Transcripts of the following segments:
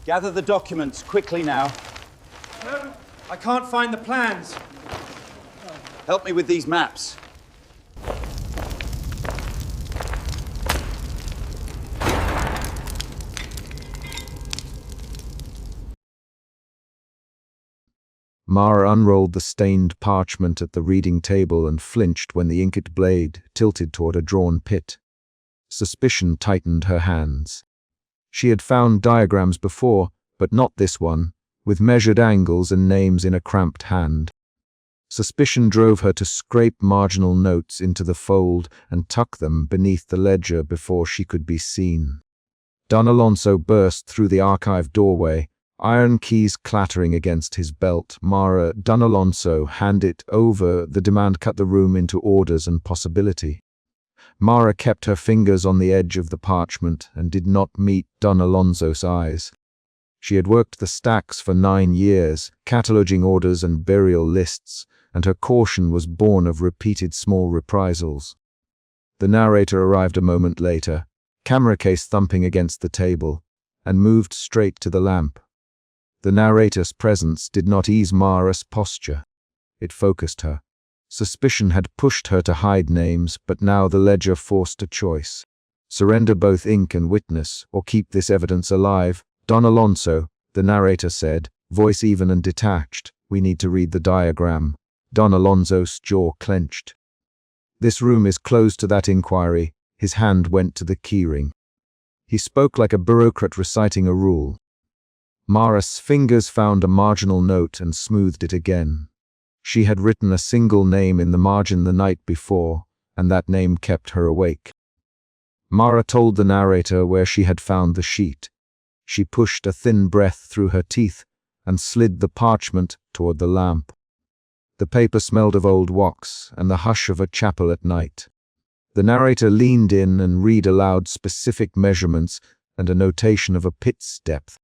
Gather the documents quickly now. No, I can't find the plans. Help me with these maps. Mara unrolled the stained parchment at the reading table and flinched when the inked blade tilted toward a drawn pit. Suspicion tightened her hands. She had found diagrams before, but not this one, with measured angles and names in a cramped hand. Suspicion drove her to scrape marginal notes into the fold and tuck them beneath the ledger before she could be seen. Don Alonso burst through the archive doorway, iron keys clattering against his belt. Mara, Don Alonso, hand it over. The demand cut the room into orders and possibility. Mara kept her fingers on the edge of the parchment and did not meet Don Alonso's eyes. She had worked the stacks for 9 years, cataloging orders and burial lists, and her caution was born of repeated small reprisals. The narrator arrived a moment later, camera case thumping against the table, and moved straight to the lamp. The narrator's presence did not ease Mara's posture. It focused her. Suspicion had pushed her to hide names, but now the ledger forced a choice. Surrender both ink and witness, or keep this evidence alive. Don Alonso, the narrator said, voice even and detached. We need to read the diagram. Don Alonso's jaw clenched. This room is closed to that inquiry. His hand went to the keyring. He spoke like a bureaucrat reciting a rule. Mara's fingers found a marginal note and smoothed it again. She had written a single name in the margin the night before, and that name kept her awake. Mara told the narrator where she had found the sheet. She pushed a thin breath through her teeth and slid the parchment toward the lamp. The paper smelled of old wax and the hush of a chapel at night. The narrator leaned in and read aloud specific measurements and a notation of a pit's depth.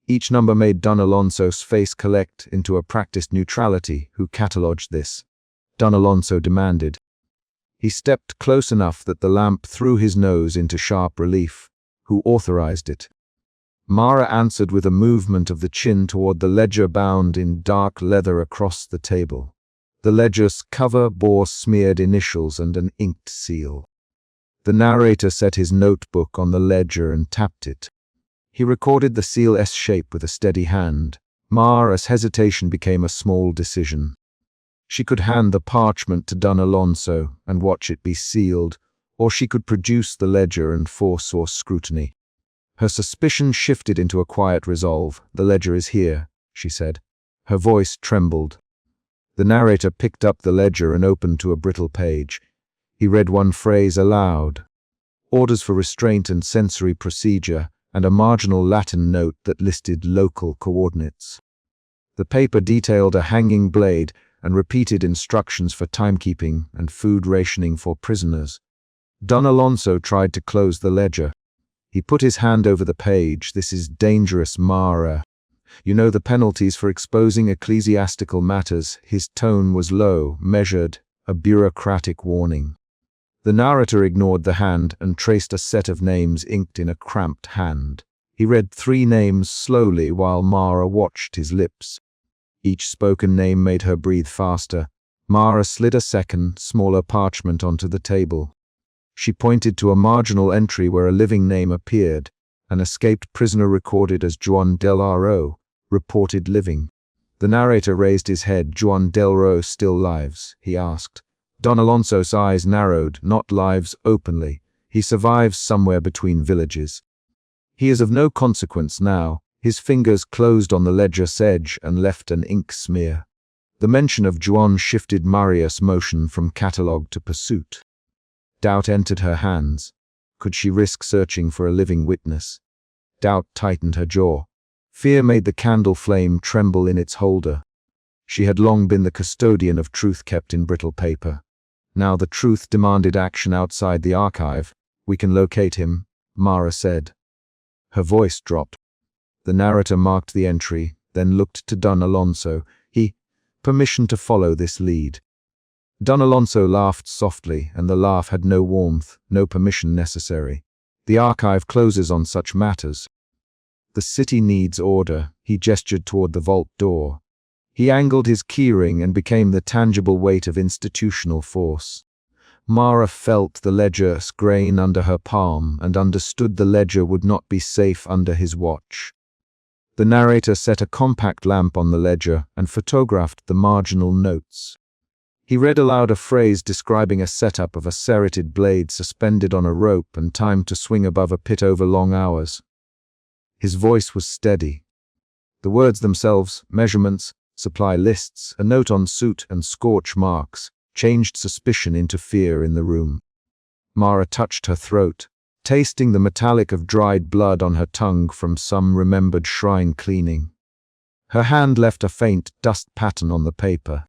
Each number made Don Alonso's face collect into a practiced neutrality. Who catalogued this? Don Alonso demanded. He stepped close enough that the lamp threw his nose into sharp relief. Who authorized it? Mara answered with a movement of the chin toward the ledger bound in dark leather across the table. The ledger's cover bore smeared initials and an inked seal. The narrator set his notebook on the ledger and tapped it. He recorded the seal S-shape with a steady hand. Mara's hesitation became a small decision. She could hand the parchment to Don Alonso and watch it be sealed, or she could produce the ledger and foresaw scrutiny. Her suspicion shifted into a quiet resolve. The ledger is here, she said. Her voice trembled. The narrator picked up the ledger and opened to a brittle page. He read one phrase aloud. Orders for restraint and sensory procedure, and a marginal Latin note that listed local coordinates. The paper detailed a hanging blade and repeated instructions for timekeeping and food rationing for prisoners. Don Alonso tried to close the ledger. He put his hand over the page. This is dangerous, Mara. You know the penalties for exposing ecclesiastical matters. His tone was low, measured, a bureaucratic warning. The narrator ignored the hand and traced a set of names inked in a cramped hand. He read 3 names slowly while Mara watched his lips. Each spoken name made her breathe faster. Mara slid a second, smaller parchment onto the table. She pointed to a marginal entry where a living name appeared. An escaped prisoner recorded as Juan del Aro, reported living. The narrator raised his head. Juan del Aro still lives? He asked. Don Alonso's eyes narrowed. Not lives openly. He survives somewhere between villages. He is of no consequence now. His fingers closed on the ledger's edge and left an ink smear. The mention of Juan shifted Maria's motion from catalogue to pursuit. Doubt entered her hands. Could she risk searching for a living witness? Doubt tightened her jaw. Fear made the candle flame tremble in its holder. She had long been the custodian of truth kept in brittle paper. Now the truth demanded action outside the archive. We can locate him, Mara said. Her voice dropped. The narrator marked the entry, then looked to Don Alonso. Permission to follow this lead. Don Alonso laughed softly, and the laugh had no warmth, no permission necessary. The archive closes on such matters. The city needs order. He gestured toward the vault door. He angled his keyring and became the tangible weight of institutional force. Mara felt the ledger grain under her palm and understood the ledger would not be safe under his watch. The narrator set a compact lamp on the ledger and photographed the marginal notes. He read aloud a phrase describing a setup of a serrated blade suspended on a rope and timed to swing above a pit over long hours. His voice was steady. The words themselves, measurements, supply lists, a note on soot and scorch marks, changed suspicion into fear in the room. Mara touched her throat, tasting the metallic of dried blood on her tongue from some remembered shrine cleaning. Her hand left a faint dust pattern on the paper.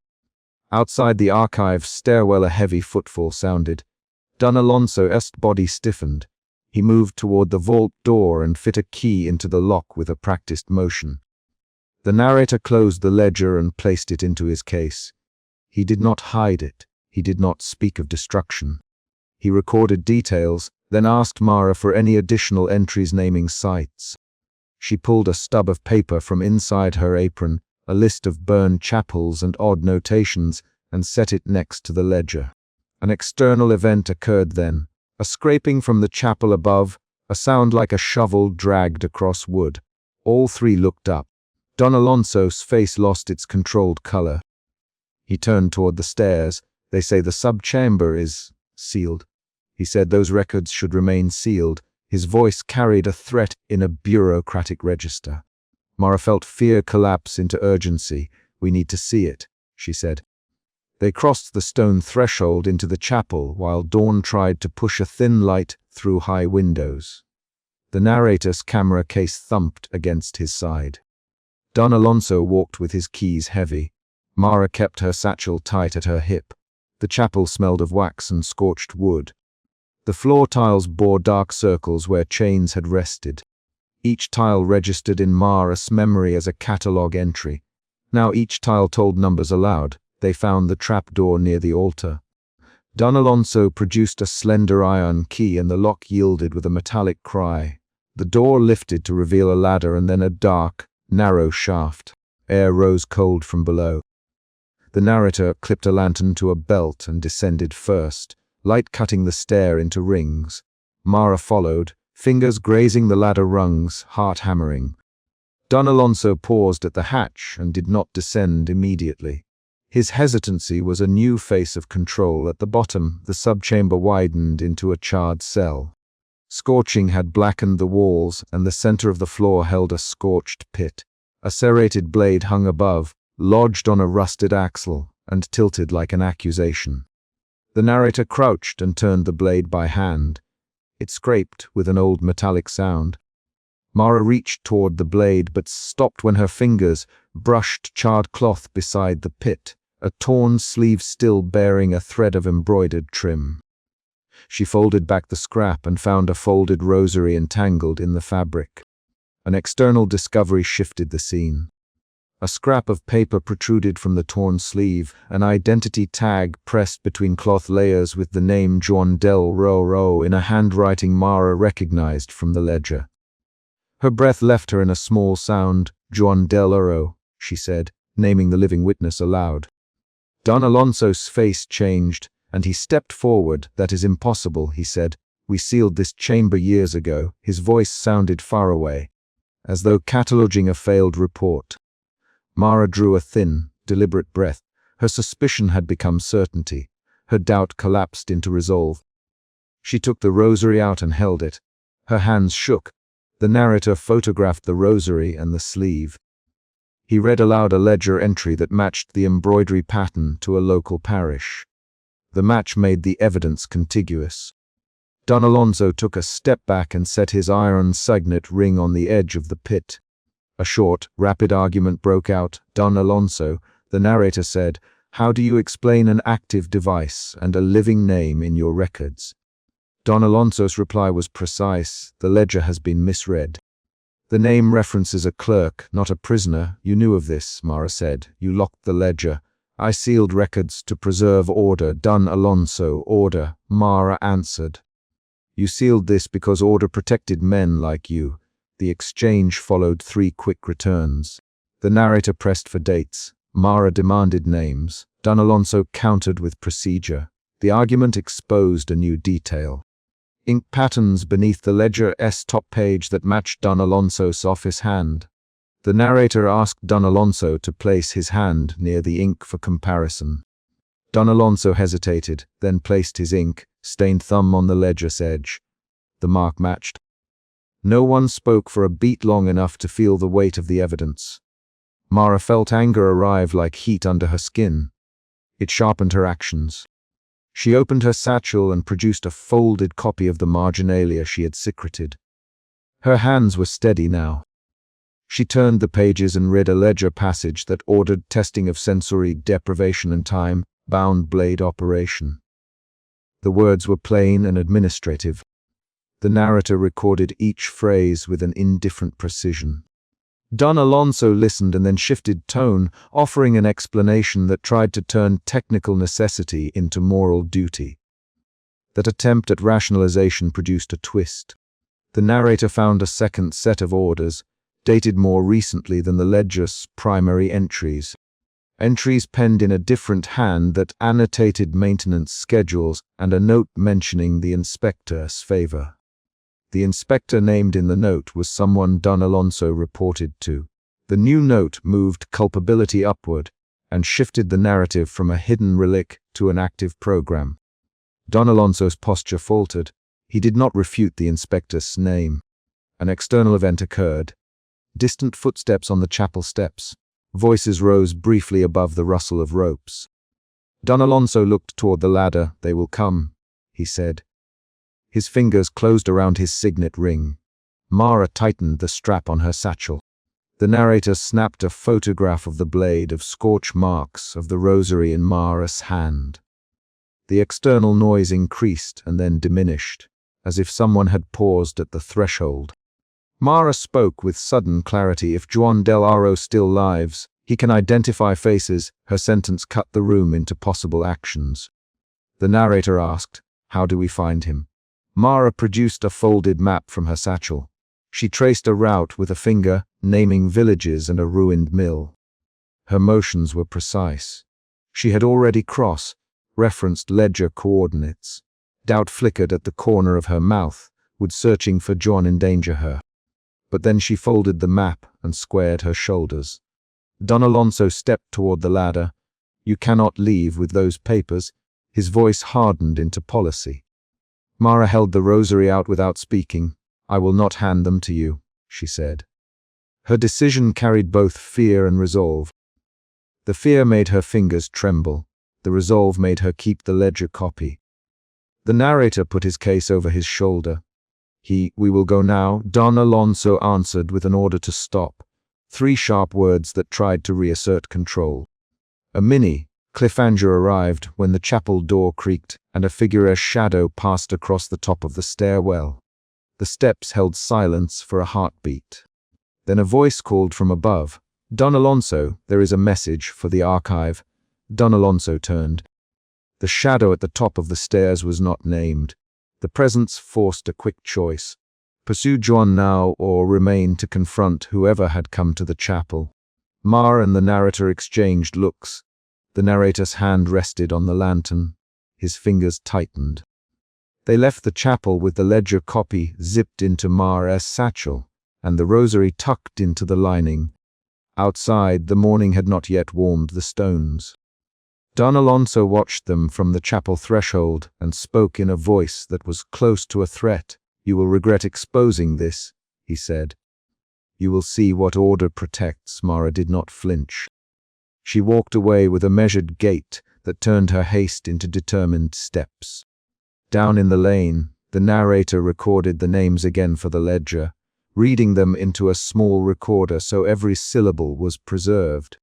Outside the archive's stairwell a heavy footfall sounded. Don Alonso's body stiffened. He moved toward the vault door and fit a key into the lock with a practiced motion. The narrator closed the ledger and placed it into his case. He did not hide it. He did not speak of destruction. He recorded details, then asked Mara for any additional entries naming sites. She pulled a stub of paper from inside her apron, a list of burned chapels and odd notations, and set it next to the ledger. An external event occurred then. A scraping from the chapel above, a sound like a shovel dragged across wood. All three looked up. Don Alonso's face lost its controlled color. He turned toward the stairs. They say the sub-chamber is sealed. He said those records should remain sealed. His voice carried a threat in a bureaucratic register. Mara felt fear collapse into urgency. "We need to see it," she said. They crossed the stone threshold into the chapel while Dawn tried to push a thin light through high windows. The narrator's camera case thumped against his side. Don Alonso walked with his keys heavy. Mara kept her satchel tight at her hip. The chapel smelled of wax and scorched wood. The floor tiles bore dark circles where chains had rested. Each tile registered in Mara's memory as a catalogue entry. Now each tile told numbers aloud. They found the trapdoor near the altar. Don Alonso produced a slender iron key and the lock yielded with a metallic cry. The door lifted to reveal a ladder and then a dark, narrow shaft. Air rose cold from below. The narrator clipped a lantern to a belt and descended first, light cutting the stair into rings. Mara followed, fingers grazing the ladder rungs, heart hammering. Don Alonso paused at the hatch and did not descend immediately. His hesitancy was a new face of control. At the bottom, the subchamber widened into a charred cell. Scorching had blackened the walls, and the center of the floor held a scorched pit. A serrated blade hung above, lodged on a rusted axle, and tilted like an accusation. The narrator crouched and turned the blade by hand. It scraped with an old metallic sound. Mara reached toward the blade but stopped when her fingers brushed charred cloth beside the pit, a torn sleeve still bearing a thread of embroidered trim. She folded back the scrap and found a folded rosary entangled in the fabric. An external discovery shifted the scene. A scrap of paper protruded from the torn sleeve, an identity tag pressed between cloth layers with the name Juan del Roro in a handwriting Mara recognized from the ledger. Her breath left her in a small sound. "Juan del Roro," she said, naming the living witness aloud. Don Alonso's face changed, and he stepped forward. "That is impossible," he said. "We sealed this chamber years ago." His voice sounded far away, as though cataloging a failed report. Mara drew a thin, deliberate breath. Her suspicion had become certainty. Her doubt collapsed into resolve. She took the rosary out and held it. Her hands shook. The narrator photographed the rosary and the sleeve. He read aloud a ledger entry that matched the embroidery pattern to a local parish. The match made the evidence contiguous. Don Alonso took a step back and set his iron signet ring on the edge of the pit. A short, rapid argument broke out. "Don Alonso," the narrator said, "how do you explain an active device and a living name in your records?" Don Alonso's reply was precise. "The ledger has been misread. The name references a clerk, not a prisoner. You knew of this," Mara said. "You locked the ledger. I sealed records to preserve order." "Don Alonso, order," Mara answered. "You sealed this because order protected men like you. The exchange followed 3 quick returns. The narrator pressed for dates. Mara demanded names. Don Alonso countered with procedure. The argument exposed a new detail. Ink patterns beneath the ledger's top page that matched Don Alonso's office hand. The narrator asked Don Alonso to place his hand near the ink for comparison. Don Alonso hesitated, then placed his ink-stained thumb on the ledger's edge. The mark matched. No one spoke for a beat long enough to feel the weight of the evidence. Mara felt anger arrive like heat under her skin. It sharpened her actions. She opened her satchel and produced a folded copy of the marginalia she had secreted. Her hands were steady now. She turned the pages and read a ledger passage that ordered testing of sensory deprivation and time-bound blade operation. The words were plain and administrative. The narrator recorded each phrase with an indifferent precision. Don Alonso listened and then shifted tone, offering an explanation that tried to turn technical necessity into moral duty. That attempt at rationalization produced a twist. The narrator found a second set of orders, dated more recently than the ledger's primary entries. Entries penned in a different hand that annotated maintenance schedules and a note mentioning the inspector's favor. The inspector named in the note was someone Don Alonso reported to. The new note moved culpability upward and shifted the narrative from a hidden relic to an active program. Don Alonso's posture faltered. He did not refute the inspector's name. An external event occurred. Distant footsteps on the chapel steps. Voices rose briefly above the rustle of ropes. Don Alonso looked toward the ladder. "They will come," he said. His fingers closed around his signet ring. Mara tightened the strap on her satchel. The narrator snapped a photograph of the blade of scorch marks of the rosary in Mara's hand. The external noise increased and then diminished, as if someone had paused at the threshold. Mara spoke with sudden clarity. "If Juan del Aro still lives, he can identify faces." Her sentence cut the room into possible actions. The narrator asked, "How do we find him?" Mara produced a folded map from her satchel. She traced a route with a finger, naming villages and a ruined mill. Her motions were precise. She had already cross-referenced ledger coordinates. Doubt flickered at the corner of her mouth. Would searching for John endanger her? But then she folded the map and squared her shoulders. Don Alonso stepped toward the ladder. "You cannot leave with those papers." His voice hardened into policy. Mara held the rosary out without speaking. "I will not hand them to you," she said. Her decision carried both fear and resolve. The fear made her fingers tremble. The resolve made her keep the ledger copy. The narrator put his case over his shoulder. "We will go now," Don Alonso answered with an order to stop. 3 sharp words that tried to reassert control. A cliffhanger arrived when the chapel door creaked and a figure's shadow passed across the top of the stairwell. The steps held silence for a heartbeat. Then a voice called from above, "Don Alonso, there is a message for the archive." Don Alonso turned. The shadow at the top of the stairs was not named. The presence forced a quick choice. Pursue Juan now or remain to confront whoever had come to the chapel. Mara and the narrator exchanged looks. The narrator's hand rested on the lantern. His fingers tightened. They left the chapel with the ledger copy zipped into Mara's satchel, and the rosary tucked into the lining. Outside, the morning had not yet warmed the stones. Don Alonso watched them from the chapel threshold and spoke in a voice that was close to a threat. "You will regret exposing this," he said. "You will see what order protects." Mara did not flinch. She walked away with a measured gait that turned her haste into determined steps. Down in the lane, the narrator recorded the names again for the ledger, reading them into a small recorder so every syllable was preserved.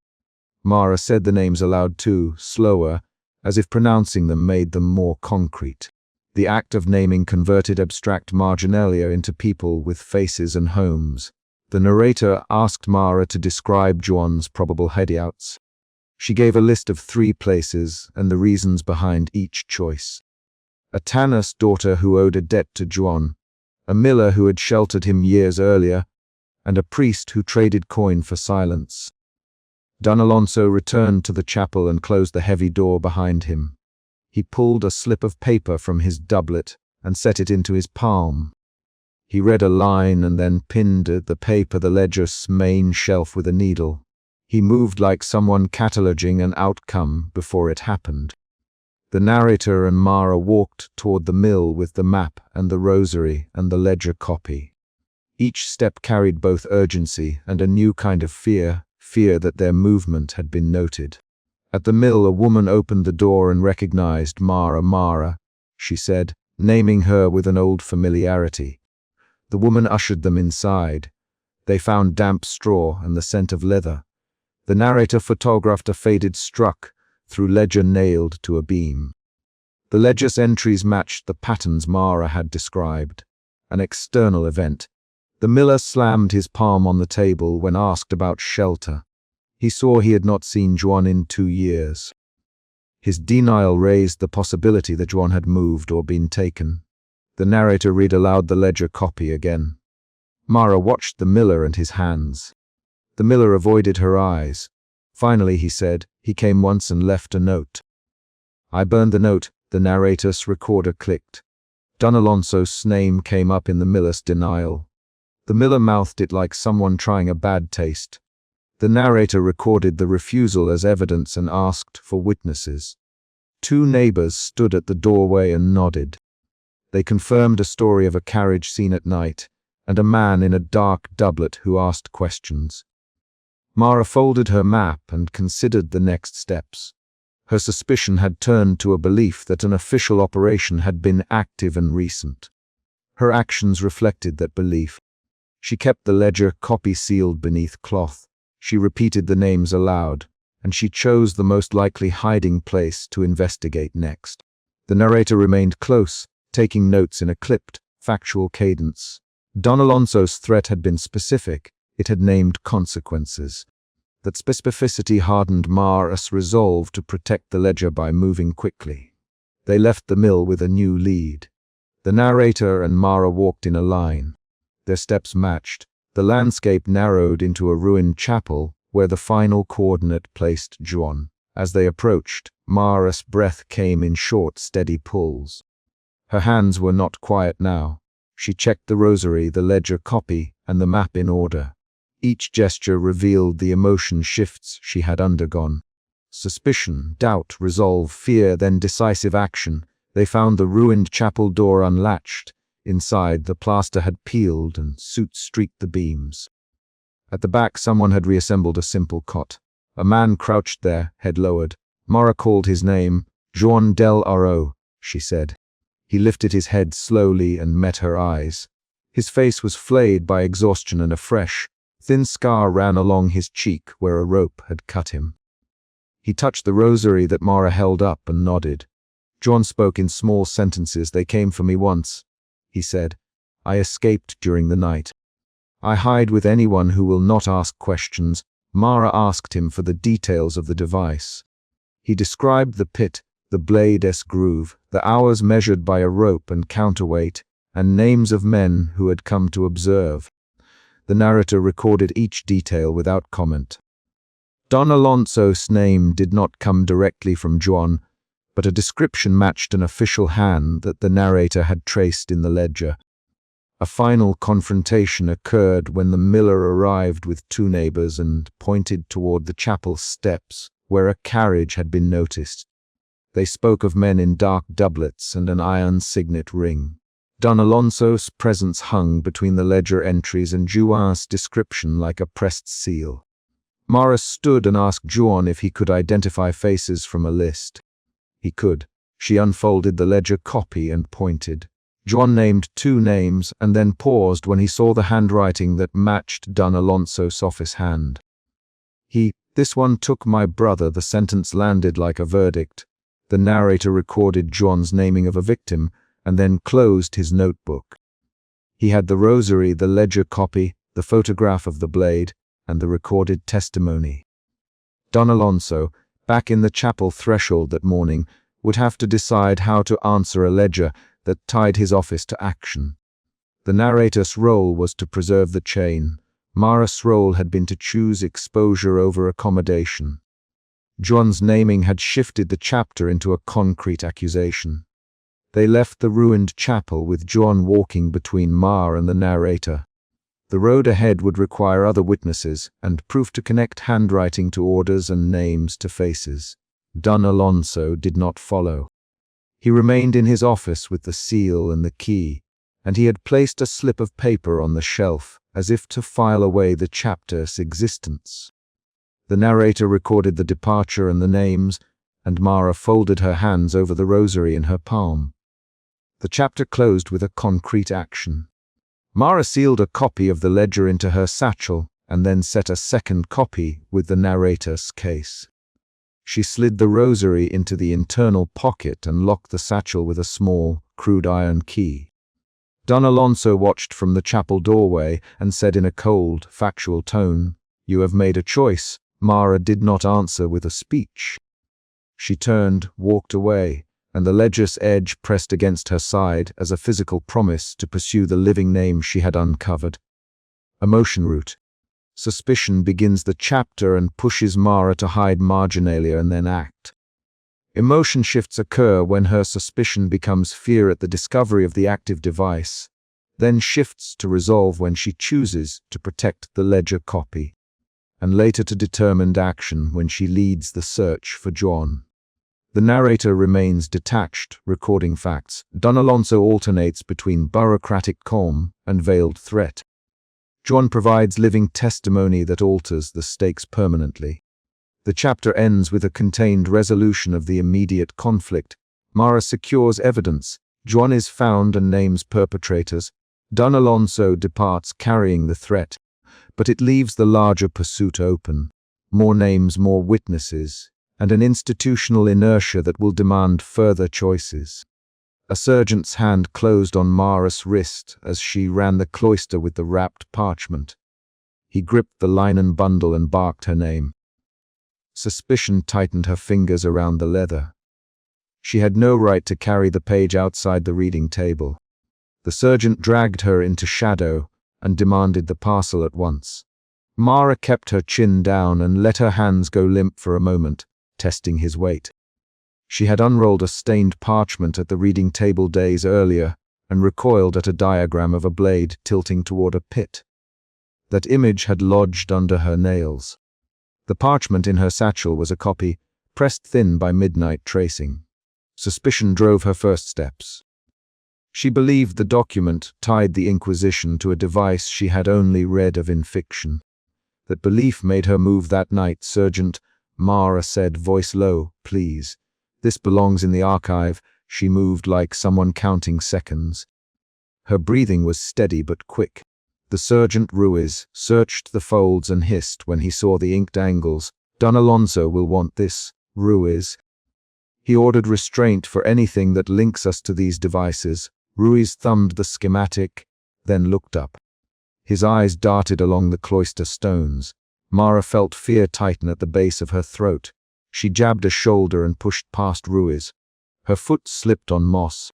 Mara said the names aloud too, slower, as if pronouncing them made them more concrete. The act of naming converted abstract marginalia into people with faces and homes. The narrator asked Mara to describe Juan's probable hideouts. She gave a list of 3 places and the reasons behind each choice. A tanner's daughter who owed a debt to Juan, a miller who had sheltered him years earlier, and a priest who traded coin for silence. Don Alonso returned to the chapel and closed the heavy door behind him. He pulled a slip of paper from his doublet and set it into his palm. He read a line and then pinned the paper the ledger's main shelf with a needle. He moved like someone cataloging an outcome before it happened. The narrator and Mara walked toward the mill with the map and the rosary and the ledger copy. Each step carried both urgency and a new kind of fear that their movement had been noted. At the mill, a woman opened the door and recognized Mara. "Mara," she said, naming her with an old familiarity. The woman ushered them inside. They found damp straw and the scent of leather. The narrator photographed a faded struck through ledger nailed to a beam. The ledger's entries matched the patterns Mara had described. An external event. The miller slammed his palm on the table when asked about shelter. He saw he had not seen Juan in 2 years. His denial raised the possibility that Juan had moved or been taken. The narrator read aloud the ledger copy again. Mara watched the miller and his hands. The miller avoided her eyes. Finally, he said, "He came once and left a note." "I burned the note," the narrator's recorder clicked. Don Alonso's name came up in the miller's denial. The miller mouthed it like someone trying a bad taste. The narrator recorded the refusal as evidence and asked for witnesses. 2 neighbors stood at the doorway and nodded. They confirmed a story of a carriage seen at night, and a man in a dark doublet who asked questions. Mara folded her map and considered the next steps. Her suspicion had turned to a belief that an official operation had been active and recent. Her actions reflected that belief. She kept the ledger copy sealed beneath cloth. She repeated the names aloud, and she chose the most likely hiding place to investigate next. The narrator remained close, taking notes in a clipped, factual cadence. Don Alonso's threat had been specific. It had named consequences. That specificity hardened Mara's resolve to protect the ledger by moving quickly. They left the mill with a new lead. The narrator and Mara walked in a line. Their steps matched. The landscape narrowed into a ruined chapel where the final coordinate placed Juan. As they approached, Mara's breath came in short, steady pulls. Her hands were not quiet now. She checked the rosary, the ledger copy, and the map in order. Each gesture revealed the emotion shifts she had undergone. Suspicion, doubt, resolve, fear, then decisive action. They found the ruined chapel door unlatched. Inside, the plaster had peeled and soot streaked the beams. At the back, someone had reassembled a simple cot. A man crouched there, head lowered. Mara called his name. "Juan del Aro," she said. He lifted his head slowly and met her eyes. His face was flayed by exhaustion and a fresh, thin scar ran along his cheek where a rope had cut him. He touched the rosary that Mara held up and nodded. Juan spoke in small sentences. "They came for me once," he said. "I escaped during the night. I hide with anyone who will not ask questions." Mara asked him for the details of the device. He described the pit, the blade's groove, the hours measured by a rope and counterweight, and names of men who had come to observe. The narrator recorded each detail without comment. Don Alonso's name did not come directly from Juan, but a description matched an official hand that the narrator had traced in the ledger. A final confrontation occurred when the miller arrived with 2 neighbors and pointed toward the chapel steps, where a carriage had been noticed. They spoke of men in dark doublets and an iron signet ring. Don Alonso's presence hung between the ledger entries and Juan's description like a pressed seal. Mara stood and asked Juan if he could identify faces from a list. He could. She unfolded the ledger copy and pointed. Juan named 2 names and then paused when he saw the handwriting that matched Don Alonso's office hand. "This one took my brother." The sentence landed like a verdict. The narrator recorded Juan's naming of a victim and then closed his notebook. He had the rosary, the ledger copy, the photograph of the blade, and the recorded testimony. Don Alonso, back in the chapel threshold that morning, would have to decide how to answer a ledger that tied his office to action. The narrator's role was to preserve the chain. Mara's role had been to choose exposure over accommodation. John's naming had shifted the chapter into a concrete accusation. They left the ruined chapel with John walking between Mar and the narrator. The road ahead would require other witnesses and proof to connect handwriting to orders and names to faces. Don Alonso did not follow. He remained in his office with the seal and the key, and he had placed a slip of paper on the shelf as if to file away the chapter's existence. The narrator recorded the departure and the names, and Mara folded her hands over the rosary in her palm. The chapter closed with a concrete action. Mara sealed a copy of the ledger into her satchel and then set a second copy with the narrator's case. She slid the rosary into the internal pocket and locked the satchel with a small, crude iron key. Don Alonso watched from the chapel doorway and said in a cold, factual tone, "You have made a choice." Mara did not answer with a speech. She turned, walked away, and the ledger's edge pressed against her side as a physical promise to pursue the living name she had uncovered. Emotion root. Suspicion begins the chapter and pushes Mara to hide marginalia and then act. Emotion shifts occur when her suspicion becomes fear at the discovery of the active device, then shifts to resolve when she chooses to protect the ledger copy, and later to determined action when she leads the search for John. The narrator remains detached, recording facts. Don Alonso alternates between bureaucratic calm and veiled threat. John provides living testimony that alters the stakes permanently. The chapter ends with a contained resolution of the immediate conflict. Mara secures evidence. John is found and names perpetrators. Don Alonso departs carrying the threat, but it leaves the larger pursuit open. More names, more witnesses, and an institutional inertia that will demand further choices. A sergeant's hand closed on Mara's wrist as she ran the cloister with the wrapped parchment. He gripped the linen bundle and barked her name. Suspicion tightened her fingers around the leather. She had no right to carry the page outside the reading table. The sergeant dragged her into shadow and demanded the parcel at once. Mara kept her chin down and let her hands go limp for a moment, testing his weight. She had unrolled a stained parchment at the reading table days earlier and recoiled at a diagram of a blade tilting toward a pit. That image had lodged under her nails. The parchment in her satchel was a copy, pressed thin by midnight tracing. Suspicion drove her first steps. She believed the document tied the Inquisition to a device she had only read of in fiction. That belief made her move that night. "Sergeant," Mara said, voice low, "please. This belongs in the archive." She moved like someone counting seconds. Her breathing was steady but quick. The Sergeant Ruiz searched the folds and hissed when he saw the inked angles. "Don Alonso will want this, Ruiz." He ordered restraint for anything that links us to these devices. Ruiz thumbed the schematic, then looked up. His eyes darted along the cloister stones. Mara felt fear tighten at the base of her throat. She jabbed a shoulder and pushed past Ruiz. Her foot slipped on moss.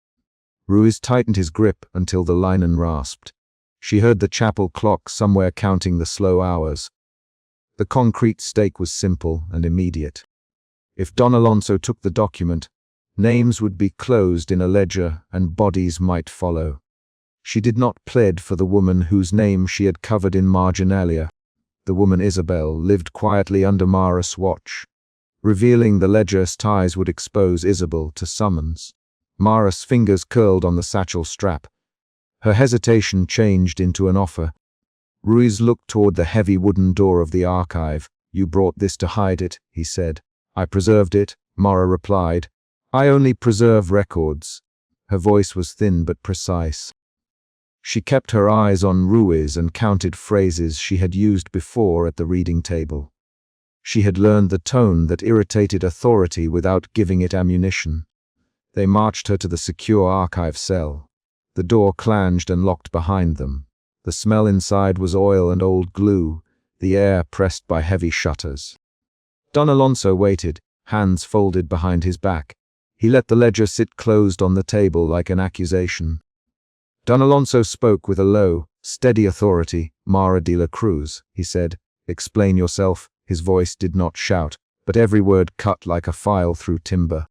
Ruiz tightened his grip until the linen rasped. She heard the chapel clock somewhere counting the slow hours. The concrete stake was simple and immediate. If Don Alonso took the document, names would be closed in a ledger and bodies might follow. She did not plead for the woman whose name she had covered in marginalia. The woman Isabel lived quietly under Mara's watch. Revealing the ledger's ties would expose Isabel to summons. Mara's fingers curled on the satchel strap. Her hesitation changed into an offer. Ruiz looked toward the heavy wooden door of the archive. "You brought this to hide it," he said. "I preserved it," Mara replied. "I only preserve records." Her voice was thin but precise. She kept her eyes on Ruiz and counted phrases she had used before at the reading table. She had learned the tone that irritated authority without giving it ammunition. They marched her to the secure archive cell. The door clanged and locked behind them. The smell inside was oil and old glue, the air pressed by heavy shutters. Don Alonso waited, hands folded behind his back. He let the ledger sit closed on the table like an accusation. Don Alonso spoke with a low, Steady authority, Mara de la Cruz, he said. Explain yourself. His voice did not shout, but every word cut like a file through timber.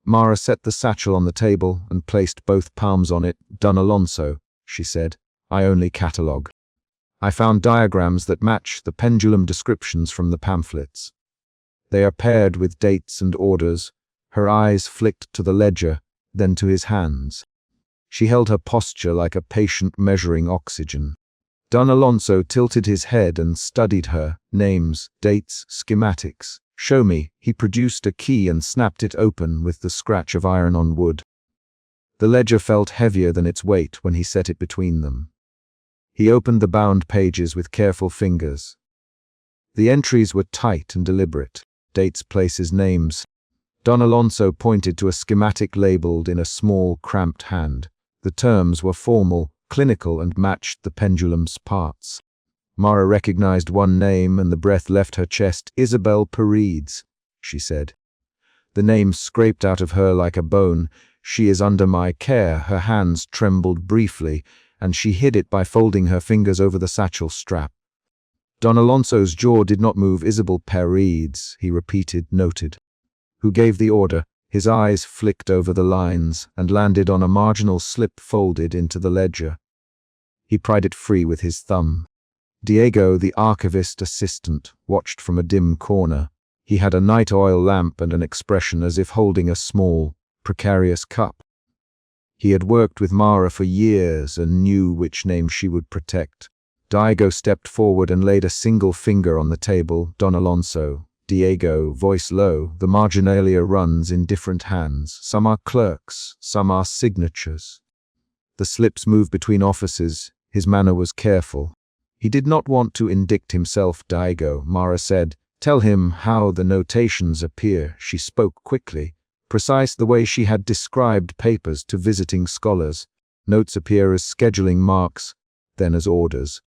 Mara set the satchel on the table and placed both palms on it. Don Alonso, she said. I only catalogue. I found diagrams that match the pendulum descriptions from the pamphlets. They are paired with dates and orders. Her eyes flicked to the ledger, then to his hands. She held her posture like a patient measuring oxygen. Don Alonso tilted his head and studied her. Names, dates, schematics. Show me. He produced a key and snapped it open with the scratch of iron on wood. The ledger felt heavier than its weight when he set it between them. He opened the bound pages with careful fingers. The entries were tight and deliberate. Dates, places, names. Don Alonso pointed to a schematic labeled in a small, cramped hand. The terms were formal, clinical, and matched the pendulum's parts. Mara recognized one name, and the breath left her chest. Isabel Paredes, she said. The name scraped out of her like a bone. She is under my care. Her hands trembled briefly, and she hid it by folding her fingers over the satchel strap. Don Alonso's jaw did not move. Isabel Paredes, he repeated, noted. Who gave the order? His eyes flicked over the lines and landed on a marginal slip folded into the ledger. He pried it free with his thumb. Diego, the archivist assistant, watched from a dim corner. He had a night oil lamp and an expression as if holding a small, precarious cup. He had worked with Mara for years and knew which name she would protect. Diego stepped forward and laid a single finger on the table. Don Alonso. Diego, voice low. The marginalia runs in different hands. Some are clerks, some are signatures. The slips moved between offices. His manner was careful. He did not want to indict himself. Diego, Mara said. Tell him how the notations appear. She spoke quickly, precise, the way she had described papers to visiting scholars. Notes appear as scheduling marks, then as orders.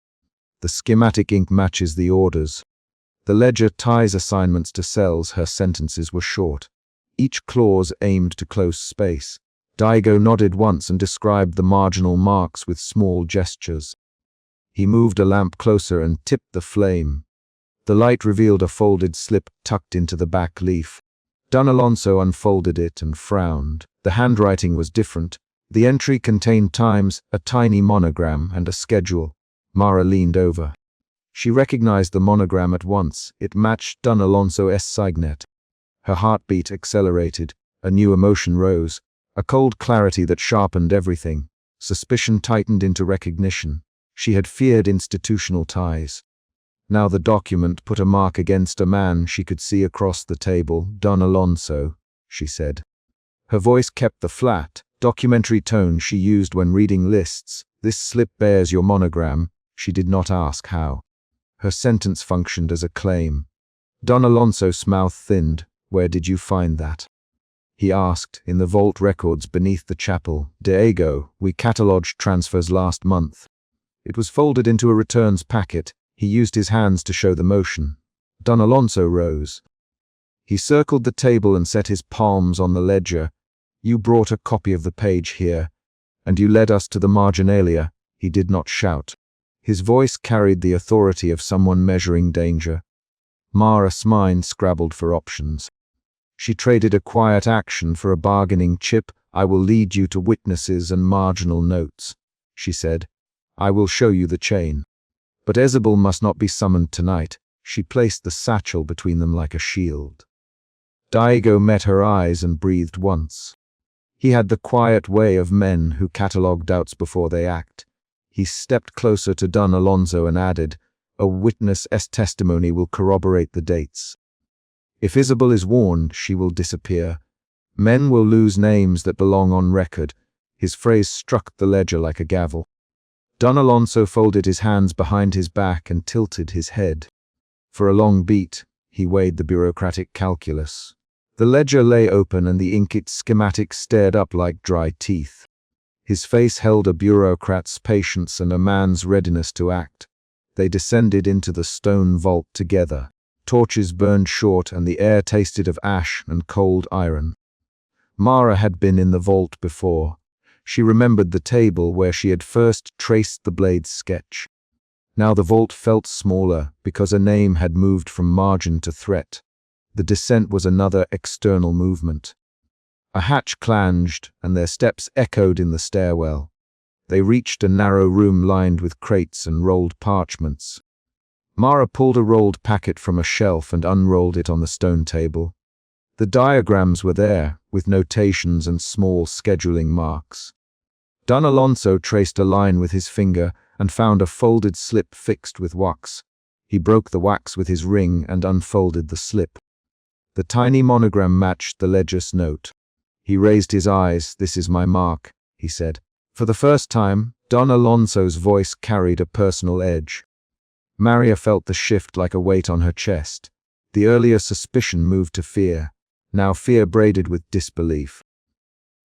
The schematic ink matches the orders. The ledger ties assignments to cells. Her sentences were short. Each clause aimed to close space. Diego nodded once and described the marginal marks with small gestures. He moved a lamp closer and tipped the flame. The light revealed a folded slip tucked into the back leaf. Don Alonso unfolded it and frowned. The handwriting was different. The entry contained times, a tiny monogram, and a schedule. Mara leaned over. She recognized the monogram at once. It matched Don Alonso's signet. Her heartbeat accelerated. A new emotion rose, a cold clarity that sharpened everything. Suspicion tightened into recognition. She had feared institutional ties. Now the document put a mark against a man she could see across the table. Don Alonso, she said. Her voice kept the flat, documentary tone she used when reading lists. This slip bears your monogram. She did not ask how. Her sentence functioned as a claim. Don Alonso's mouth thinned. Where did you find that? He asked. In the vault records beneath the chapel. Diego, we catalogued transfers last month. It was folded into a returns packet. He used his hands to show the motion. Don Alonso rose. He circled the table and set his palms on the ledger. You brought a copy of the page here, and you led us to the marginalia. He did not shout. His voice carried the authority of someone measuring danger. Mara's mind scrabbled for options. She traded a quiet action for a bargaining chip. I will lead you to witnesses and marginal notes, she said. I will show you the chain. But Isabel must not be summoned tonight. She placed the satchel between them like a shield. Diego met her eyes and breathed once. He had the quiet way of men who catalogue doubts before they act. He stepped closer to Don Alonso and added, a witness's testimony will corroborate the dates. If Isabel is warned, she will disappear. Men will lose names that belong on record. His phrase struck the ledger like a gavel. Don Alonso folded his hands behind his back and tilted his head. For a long beat, he weighed the bureaucratic calculus. The ledger lay open and the inked schematic stared up like dry teeth. His face held a bureaucrat's patience and a man's readiness to act. They descended into the stone vault together. Torches burned short and the air tasted of ash and cold iron. Mara had been in the vault before. She remembered the table where she had first traced the blade's sketch. Now the vault felt smaller because a name had moved from margin to threat. The descent was another external movement. A hatch clanged, and their steps echoed in the stairwell. They reached a narrow room lined with crates and rolled parchments. Mara pulled a rolled packet from a shelf and unrolled it on the stone table. The diagrams were there, with notations and small scheduling marks. Don Alonso traced a line with his finger and found a folded slip fixed with wax. He broke the wax with his ring and unfolded the slip. The tiny monogram matched the ledger's note. He raised his eyes. "This is my mark," he said. For the first time, Don Alonso's voice carried a personal edge. Maria felt the shift like a weight on her chest. The earlier suspicion moved to fear, now fear braided with disbelief.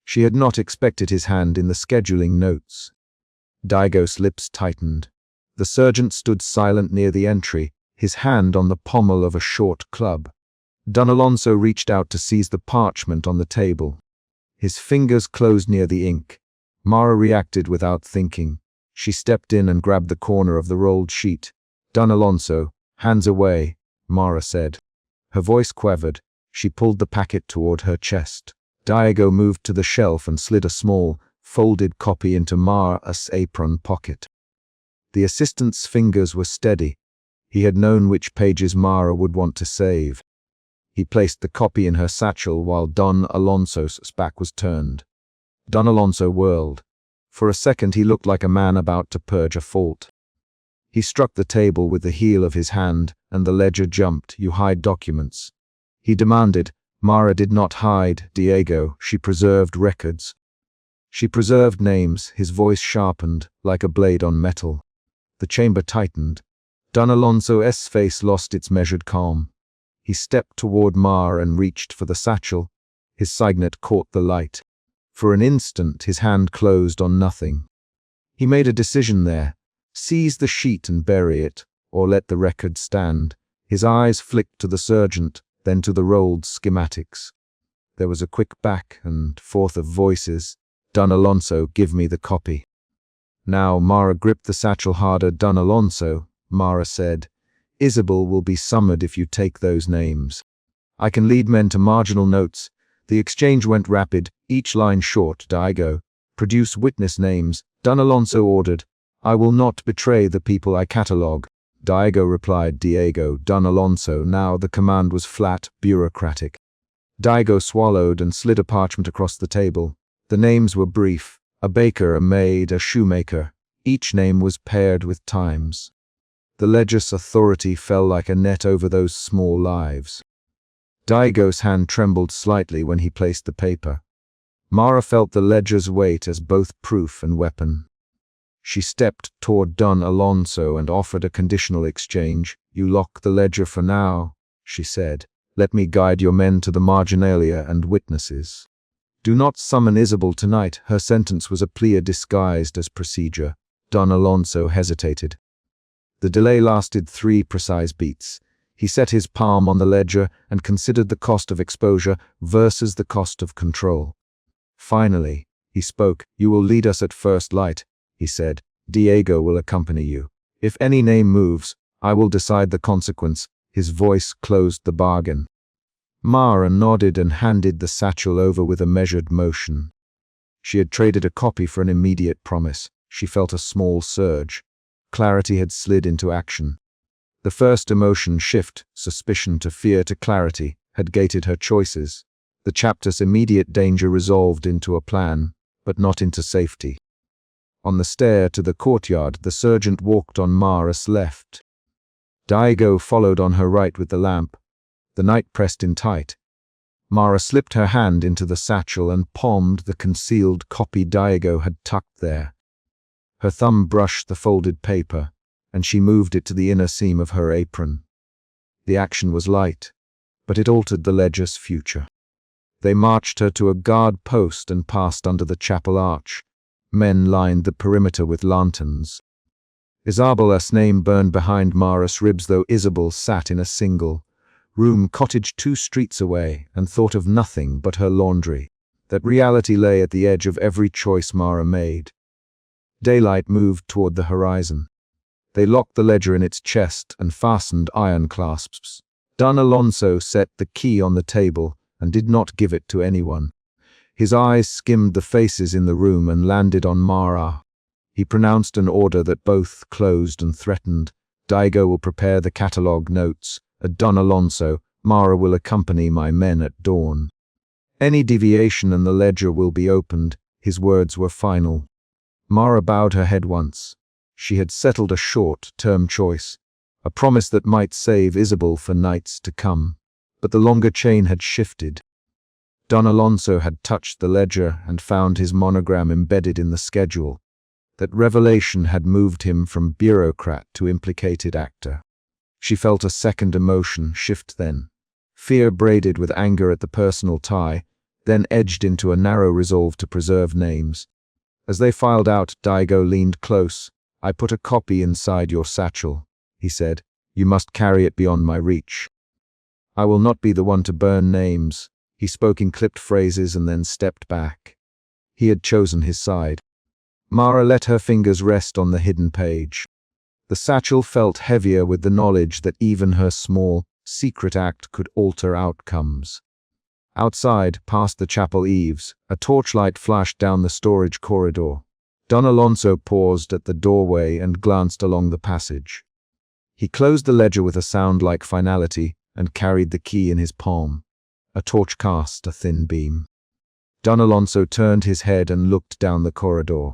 She had not expected his hand in the scheduling notes. Daigo's lips tightened. The sergeant stood silent near the entry, his hand on the pommel of a short club. Don Alonso reached out to seize the parchment on the table. His fingers closed near the ink. Mara reacted without thinking. She stepped in and grabbed the corner of the rolled sheet. "Don Alonso, hands away," Mara said. Her voice quivered. She pulled the packet toward her chest. Daigo moved to the shelf and slid a small, folded copy into Mara's apron pocket. The assistant's fingers were steady. He had known which pages Mara would want to save. He placed the copy in her satchel while Don Alonso's back was turned. Don Alonso whirled. For a second he looked like a man about to purge a fault. He struck the table with the heel of his hand, and the ledger jumped. "You hide documents." He demanded. Mara did not hide, Diego. She preserved records. She preserved names. His voice sharpened, like a blade on metal. The chamber tightened. Don Alonso's face lost its measured calm. He stepped toward Mara and reached for the satchel. His signet caught the light. For an instant, his hand closed on nothing. He made a decision there. Seize the sheet and bury it, or let the record stand. His eyes flicked to the sergeant, then to the rolled schematics. There was a quick back and forth of voices. "Don Alonso, give me the copy." Now Mara gripped the satchel harder. "Don Alonso," Mara said, "Isabel will be summoned if you take those names. I can lead men to marginal notes." The exchange went rapid, each line short. "Daigo, produce witness names," Don Alonso ordered. "I will not betray the people I catalogue." Daigo replied. "Diego, Don Alonso." Now the command was flat, bureaucratic. Daigo swallowed and slid a parchment across the table. The names were brief. A baker, a maid, a shoemaker. Each name was paired with times. The ledger's authority fell like a net over those small lives. Daigo's hand trembled slightly when he placed the paper. Mara felt the ledger's weight as both proof and weapon. She stepped toward Don Alonso and offered a conditional exchange. "You lock the ledger for now," she said. "Let me guide your men to the marginalia and witnesses. Do not summon Isabel tonight." Her sentence was a plea disguised as procedure. Don Alonso hesitated. The delay lasted 3 precise beats. He set his palm on the ledger and considered the cost of exposure versus the cost of control. Finally, he spoke. "You will lead us at first light," he said. "Diego will accompany you. If any name moves, I will decide the consequence." His voice closed the bargain. Mara nodded and handed the satchel over with a measured motion. She had traded a copy for an immediate promise. She felt a small surge. Clarity had slid into action. The first emotion shift, suspicion to fear to clarity, had gated her choices. The chapter's immediate danger resolved into a plan, but not into safety. On the stair to the courtyard, the sergeant walked on Mara's left. Daigo followed on her right with the lamp. The night pressed in tight. Mara slipped her hand into the satchel and palmed the concealed copy Daigo had tucked there. Her thumb brushed the folded paper, and she moved it to the inner seam of her apron. The action was light, but it altered the ledger's future. They marched her to a guard post and passed under the chapel arch. Men lined the perimeter with lanterns. Isabel's name burned behind Mara's ribs, though Isabel sat in a single room cottage 2 streets away and thought of nothing but her laundry. that reality lay at the edge of every choice Mara made. Daylight moved toward the horizon. They locked the ledger in its chest and fastened iron clasps. Don Alonso set the key on the table and did not give it to anyone. His eyes skimmed the faces in the room and landed on Mara. He pronounced an order that both closed and threatened. Daigo will prepare the catalogue notes. Don Alonso, Mara will accompany my men at dawn. Any deviation and the ledger will be opened. His words were final. Mara bowed her head once. She had settled a short-term choice, a promise that might save Isabel for nights to come. But the longer chain had shifted. Don Alonso had touched the ledger and found his monogram embedded in the schedule. That revelation had moved him from bureaucrat to implicated actor. She felt a second emotion shift then. Fear braided with anger at the personal tie, then edged into a narrow resolve to preserve names. As they filed out, Daigo leaned close. "I put a copy inside your satchel," he said. "You must carry it beyond my reach. I will not be the one to burn names." He spoke in clipped phrases and then stepped back. He had chosen his side. Mara let her fingers rest on the hidden page. The satchel felt heavier with the knowledge that even her small, secret act could alter outcomes. Outside, past the chapel eaves, a torchlight flashed down the storage corridor. Don Alonso paused at the doorway and glanced along the passage. He closed the ledger with a sound like finality and carried the key in his palm. A torch cast a thin beam. Don Alonso turned his head and looked down the corridor.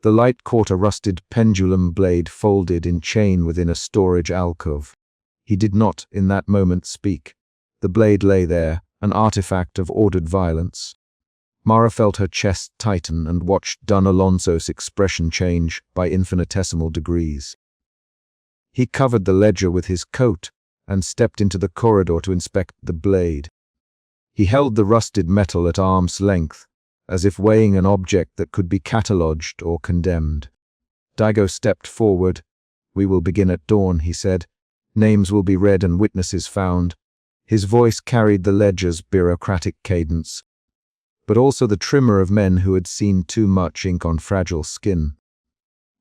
The light caught a rusted pendulum blade folded in chain within a storage alcove. He did not, in that moment, speak. The blade lay there, an artifact of ordered violence. Mara felt her chest tighten and watched Don Alonso's expression change by infinitesimal degrees. He covered the ledger with his coat and stepped into the corridor to inspect the blade. He held the rusted metal at arm's length, as if weighing an object that could be catalogued or condemned. Daigo stepped forward. "We will begin at dawn," he said. "Names will be read and witnesses found." His voice carried the ledger's bureaucratic cadence, but also the tremor of men who had seen too much ink on fragile skin.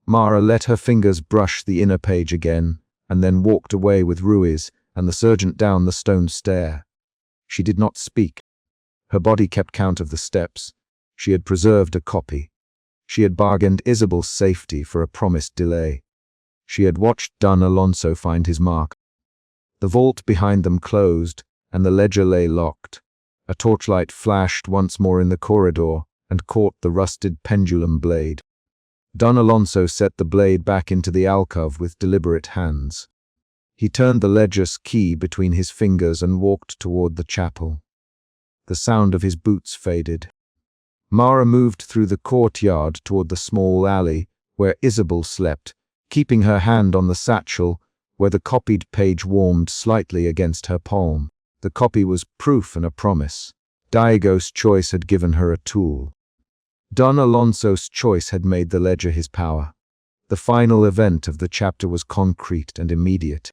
Mara let her fingers brush the inner page again, and then walked away with Ruiz and the sergeant down the stone stair. She did not speak. Her body kept count of the steps. She had preserved a copy. She had bargained Isabel's safety for a promised delay. She had watched Don Alonso find his mark. The vault behind them closed, and the ledger lay locked. A torchlight flashed once more in the corridor and caught the rusted pendulum blade. Don Alonso set the blade back into the alcove with deliberate hands. He turned the ledger's key between his fingers and walked toward the chapel. The sound of his boots faded. Mara moved through the courtyard toward the small alley where Isabel slept, keeping her hand on the satchel where the copied page warmed slightly against her palm. The copy was proof and a promise. Daigo's choice had given her a tool. Don Alonso's choice had made the ledger his power. The final event of the chapter was concrete and immediate.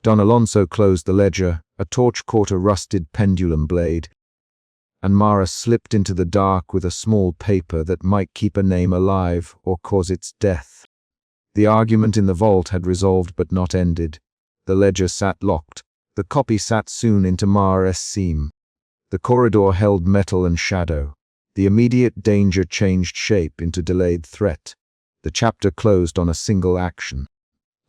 Don Alonso closed the ledger, a torch caught a rusted pendulum blade, and Mara slipped into the dark with a small paper that might keep a name alive or cause its death. The argument in the vault had resolved but not ended. The ledger sat locked. The copy sat soon into Mara's seam. The corridor held metal and shadow. The immediate danger changed shape into delayed threat. The chapter closed on a single action.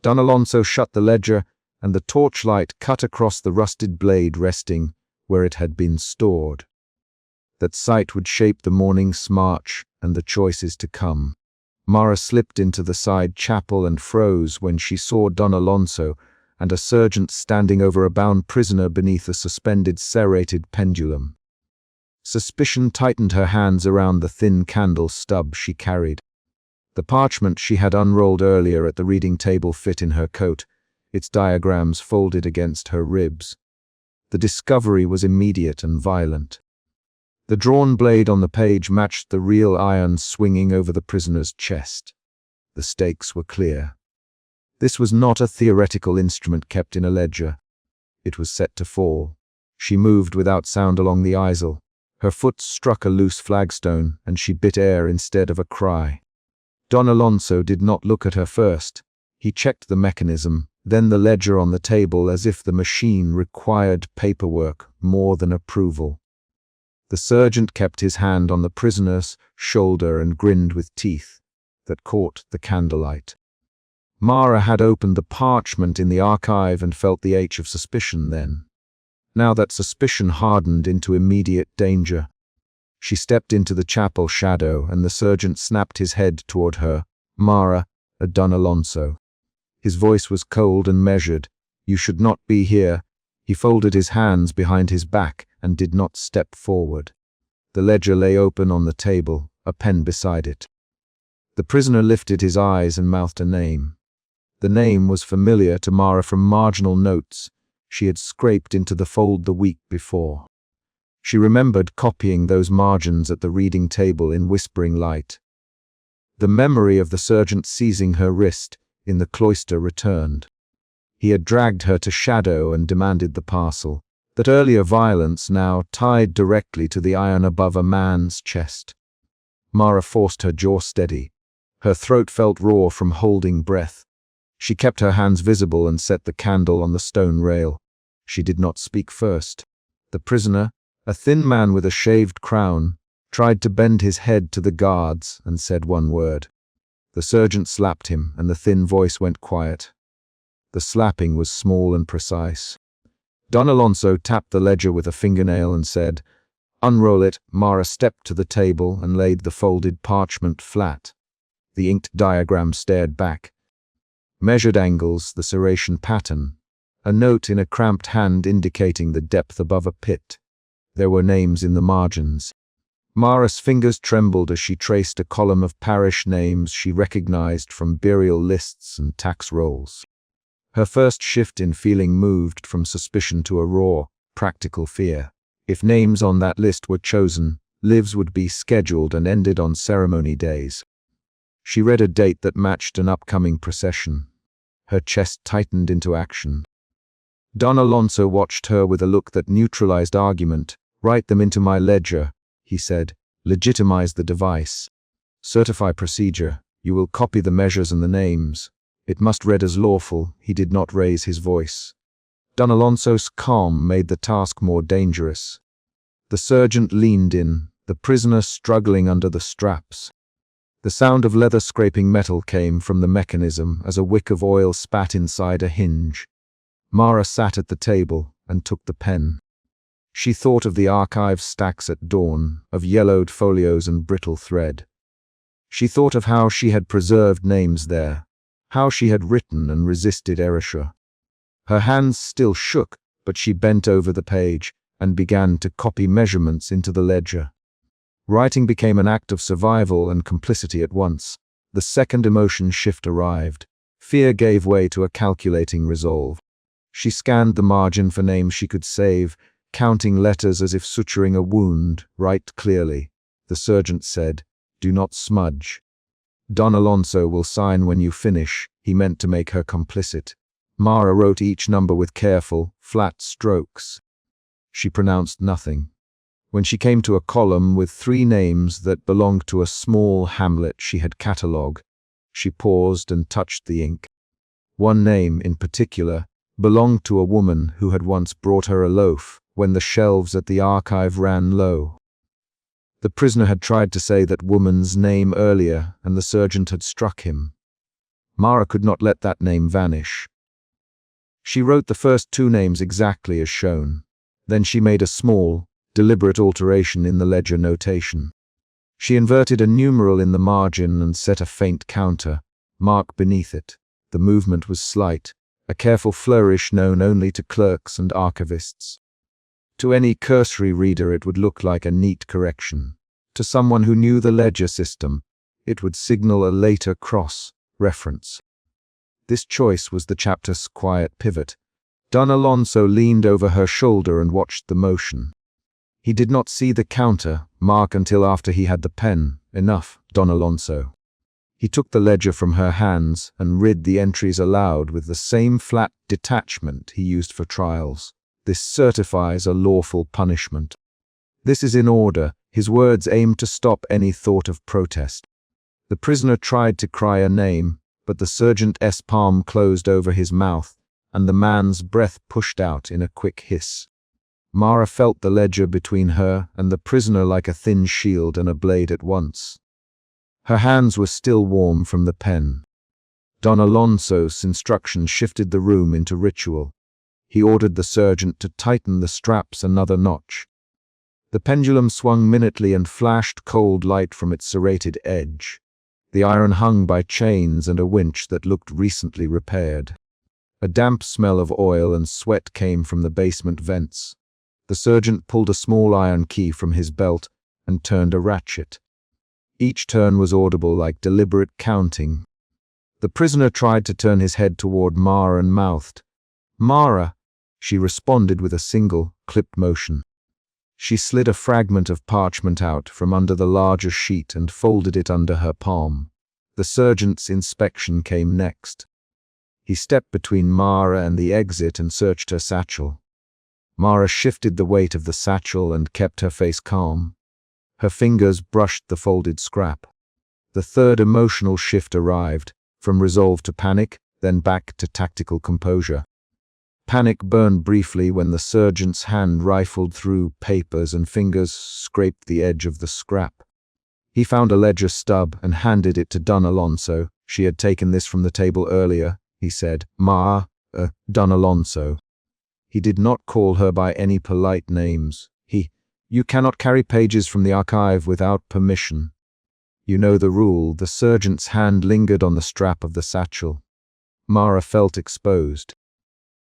Don Alonso shut the ledger, and the torchlight cut across the rusted blade resting where it had been stored. That sight would shape the morning's march and the choices to come. Mara slipped into the side chapel and froze when she saw Don Alonso and a sergeant standing over a bound prisoner beneath a suspended serrated pendulum. Suspicion tightened her hands around the thin candle stub she carried. The parchment she had unrolled earlier at the reading table fit in her coat, its diagrams folded against her ribs. The discovery was immediate and violent. The drawn blade on the page matched the real iron swinging over the prisoner's chest. The stakes were clear. This was not a theoretical instrument kept in a ledger. It was set to fall. She moved without sound along the easel. Her foot struck a loose flagstone, and she bit air instead of a cry. Don Alonso did not look at her first. He checked the mechanism, then the ledger on the table, as if the machine required paperwork more than approval. The sergeant kept his hand on the prisoner's shoulder and grinned with teeth that caught the candlelight. Mara had opened the parchment in the archive and felt the ache of suspicion then. Now that suspicion hardened into immediate danger. She stepped into the chapel shadow, and the sergeant snapped his head toward her. "Mara, Don Alonso." His voice was cold and measured. "You should not be here." He folded his hands behind his back and did not step forward. The ledger lay open on the table, a pen beside it. The prisoner lifted his eyes and mouthed a name. The name was familiar to Mara from marginal notes she had scraped into the fold the week before. She remembered copying those margins at the reading table in whispering light. The memory of the sergeant seizing her wrist in the cloister returned. He had dragged her to shadow and demanded the parcel. That earlier violence now tied directly to the iron above a man's chest. Mara forced her jaw steady. Her throat felt raw from holding breath. She kept her hands visible and set the candle on the stone rail. She did not speak first. The prisoner, a thin man with a shaved crown, tried to bend his head to the guards and said one word. The sergeant slapped him, and the thin voice went quiet. The slapping was small and precise. Don Alonso tapped the ledger with a fingernail and said, "Unroll it." Mara stepped to the table and laid the folded parchment flat. The inked diagram stared back. Measured angles, the serration pattern. A note in a cramped hand indicating the depth above a pit. There were names in the margins. Mara's fingers trembled as she traced a column of parish names she recognized from burial lists and tax rolls. Her first shift in feeling moved from suspicion to a raw, practical fear. If names on that list were chosen, lives would be scheduled and ended on ceremony days. She read a date that matched an upcoming procession. Her chest tightened into action. Don Alonso watched her with a look that neutralized argument. "Write them into my ledger," he said. "Legitimize the device. Certify procedure. You will copy the measures and the names. It must read as lawful." He did not raise his voice. Don Alonso's calm made the task more dangerous. The sergeant leaned in, the prisoner struggling under the straps. The sound of leather scraping metal came from the mechanism as a wick of oil spat inside a hinge. Mara sat at the table and took the pen. She thought of the archive stacks at dawn, of yellowed folios and brittle thread. She thought of how she had preserved names there, how she had written and resisted erasure. Her hands still shook, but she bent over the page and began to copy measurements into the ledger. Writing became an act of survival and complicity at once. The second emotion shift arrived. Fear gave way to a calculating resolve. She scanned the margin for names she could save, counting letters as if suturing a wound. "Write clearly," the sergeant said. "Do not smudge. Don Alonso will sign when you finish." He meant to make her complicit. Mara wrote each number with careful, flat strokes. She pronounced nothing. When she came to a column with 3 names that belonged to a small hamlet she had catalogued, she paused and touched the ink. One name, in particular, belonged to a woman who had once brought her a loaf when the shelves at the archive ran low. The prisoner had tried to say that woman's name earlier, and the sergeant had struck him. Mara could not let that name vanish. She wrote the first 2 names exactly as shown. Then she made a small, deliberate alteration in the ledger notation. She inverted a numeral in the margin and set a faint counter mark beneath it. The movement was slight, a careful flourish known only to clerks and archivists. To any cursory reader it would look like a neat correction. To someone who knew the ledger system, it would signal a later cross-reference. This choice was the chapter's quiet pivot. Don Alonso leaned over her shoulder and watched the motion. He did not see the counter mark until after he had the pen. "Enough, Don Alonso." He took the ledger from her hands and read the entries aloud with the same flat detachment he used for trials. "This certifies a lawful punishment." "This is in order." His words aimed to stop any thought of protest. The prisoner tried to cry a name, but the sergeant's palm closed over his mouth, and the man's breath pushed out in a quick hiss. Mara felt the ledger between her and the prisoner like a thin shield and a blade at once. Her hands were still warm from the pen. Don Alonso's instructions shifted the room into ritual. He ordered the sergeant to tighten the straps another notch. The pendulum swung minutely and flashed cold light from its serrated edge. The iron hung by chains and a winch that looked recently repaired. A damp smell of oil and sweat came from the basement vents. The sergeant pulled a small iron key from his belt and turned a ratchet. Each turn was audible like deliberate counting. The prisoner tried to turn his head toward Mara and mouthed, "Mara!" She responded with a single, clipped motion. She slid a fragment of parchment out from under the larger sheet and folded it under her palm. The sergeant's inspection came next. He stepped between Mara and the exit and searched her satchel. Mara shifted the weight of the satchel and kept her face calm. Her fingers brushed the folded scrap. The third emotional shift arrived, from resolve to panic, then back to tactical composure. Panic burned briefly when the sergeant's hand rifled through papers and fingers scraped the edge of the scrap. He found a ledger stub and handed it to Don Alonso. She had taken this from the table earlier, he said. Don Alonso. He did not call her by any polite names. You cannot carry pages from the archive without permission. You know the rule. The sergeant's hand lingered on the strap of the satchel. Mara felt exposed.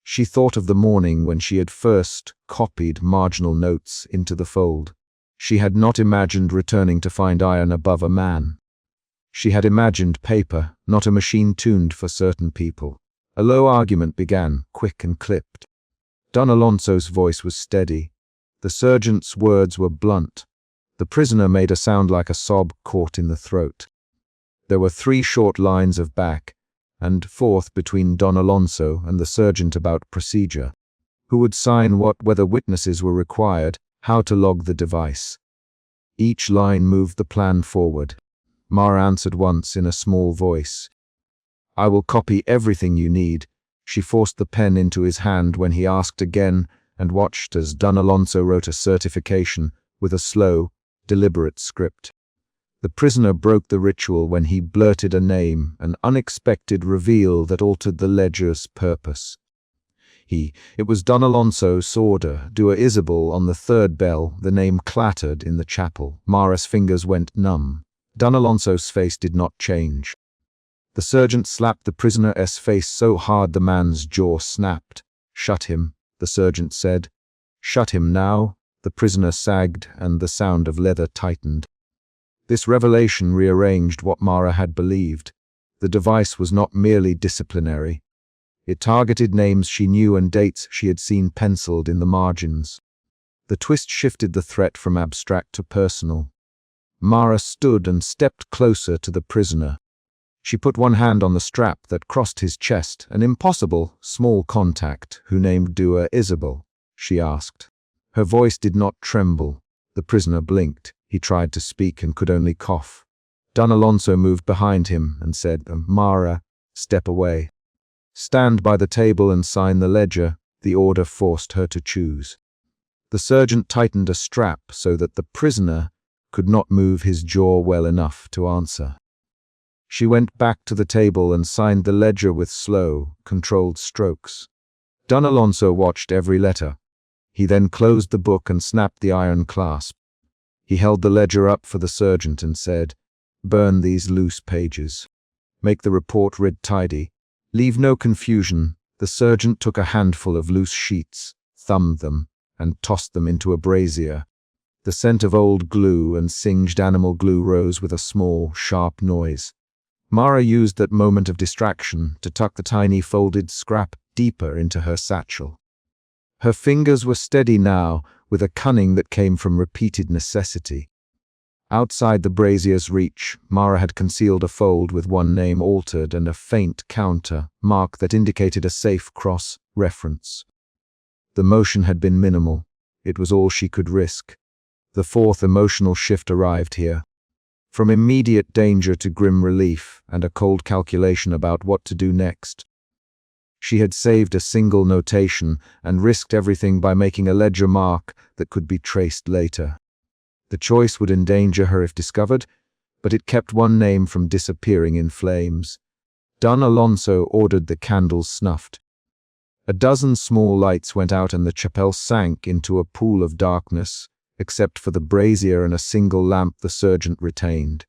She thought of the morning when she had first copied marginal notes into the fold. She had not imagined returning to find iron above a man. She had imagined paper, not a machine tuned for certain people. A low argument began, quick and clipped. Don Alonso's voice was steady. The sergeant's words were blunt. The prisoner made a sound like a sob caught in the throat. There were 3 short lines of back and forth between Don Alonso and the sergeant about procedure. Who would sign what, whether witnesses were required, how to log the device. Each line moved the plan forward. Mara answered once in a small voice. "I will copy everything you need." She forced the pen into his hand when he asked again and watched as Don Alonso wrote a certification with a slow, deliberate script. The prisoner broke the ritual when he blurted a name, an unexpected reveal that altered the ledger's purpose. It was Don Alonso's order, Dua Isabel. On the 3rd bell, the name clattered in the chapel. Mara's fingers went numb. Don Alonso's face did not change. The sergeant slapped the prisoner's face so hard the man's jaw snapped. "Shut him," the sergeant said. "Shut him now." The prisoner sagged, and the sound of leather tightened. This revelation rearranged what Mara had believed. The device was not merely disciplinary. It targeted names she knew and dates she had seen penciled in the margins. The twist shifted the threat from abstract to personal. Mara stood and stepped closer to the prisoner. She put one hand on the strap that crossed his chest. "An impossible, small contact who named Dua Isabel?" she asked. Her voice did not tremble. The prisoner blinked. He tried to speak and could only cough. Don Alonso moved behind him and said, "Mara, step away. Stand by the table and sign the ledger." The order forced her to choose. The sergeant tightened a strap so that the prisoner could not move his jaw well enough to answer. She went back to the table and signed the ledger with slow, controlled strokes. Don Alonso watched every letter. He then closed the book and snapped the iron clasp. He held the ledger up for the sergeant and said, "Burn these loose pages. Make the report read tidy. Leave no confusion." The sergeant took a handful of loose sheets, thumbed them, and tossed them into a brazier. The scent of old glue and singed animal glue rose with a small, sharp noise. Mara used that moment of distraction to tuck the tiny folded scrap deeper into her satchel. Her fingers were steady now, with a cunning that came from repeated necessity. Outside the brazier's reach, Mara had concealed a fold with one name altered and a faint counter mark that indicated a safe cross reference. The motion had been minimal. It was all she could risk. The fourth emotional shift arrived here. From immediate danger to grim relief and a cold calculation about what to do next. She had saved a single notation and risked everything by making a ledger mark that could be traced later. The choice would endanger her if discovered, but it kept one name from disappearing in flames. Don Alonso ordered the candles snuffed. A dozen small lights went out and the chapel sank into a pool of darkness, except for the brazier and a single lamp the sergeant retained.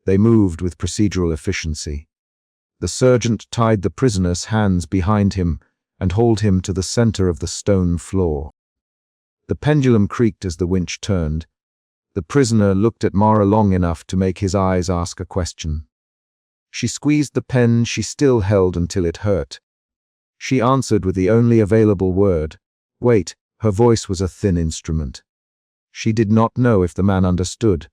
They moved with procedural efficiency. The sergeant tied the prisoner's hands behind him and hauled him to the center of the stone floor. The pendulum creaked as the winch turned. The prisoner looked at Mara long enough to make his eyes ask a question. She squeezed the pen she still held until it hurt. She answered with the only available word. Wait, her voice was a thin instrument. She did not know if the man understood.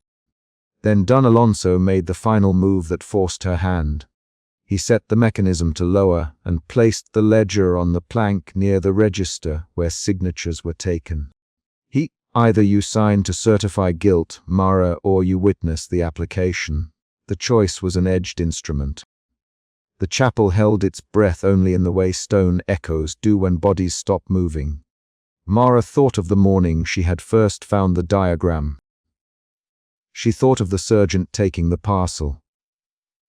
Then Don Alonso made the final move that forced her hand. He set the mechanism to lower and placed the ledger on the plank near the register where signatures were taken. Either you sign to certify guilt, Mara, or you witness the application. The choice was an edged instrument. The chapel held its breath only in the way stone echoes do when bodies stop moving. Mara thought of the morning she had first found the diagram. She thought of the sergeant taking the parcel.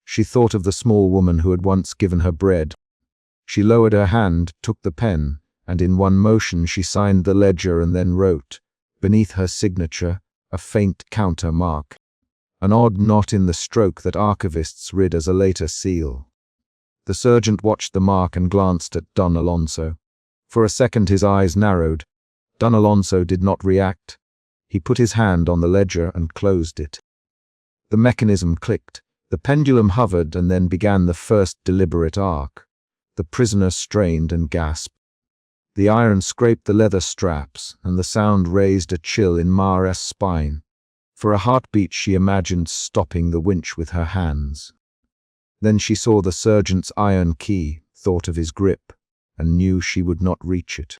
She thought of the small woman who had once given her bread. She lowered her hand, took the pen, and in one motion she signed the ledger and then wrote, beneath her signature, a faint counter mark. An odd knot in the stroke that archivists read as a later seal. The sergeant watched the mark and glanced at Don Alonso. For a second his eyes narrowed. Don Alonso did not react. He put his hand on the ledger and closed it. The mechanism clicked. The pendulum hovered and then began the first deliberate arc. The prisoner strained and gasped. The iron scraped the leather straps, and the sound raised a chill in Mara's spine. For a heartbeat she imagined stopping the winch with her hands. Then she saw the sergeant's iron key, thought of his grip, and knew she would not reach it.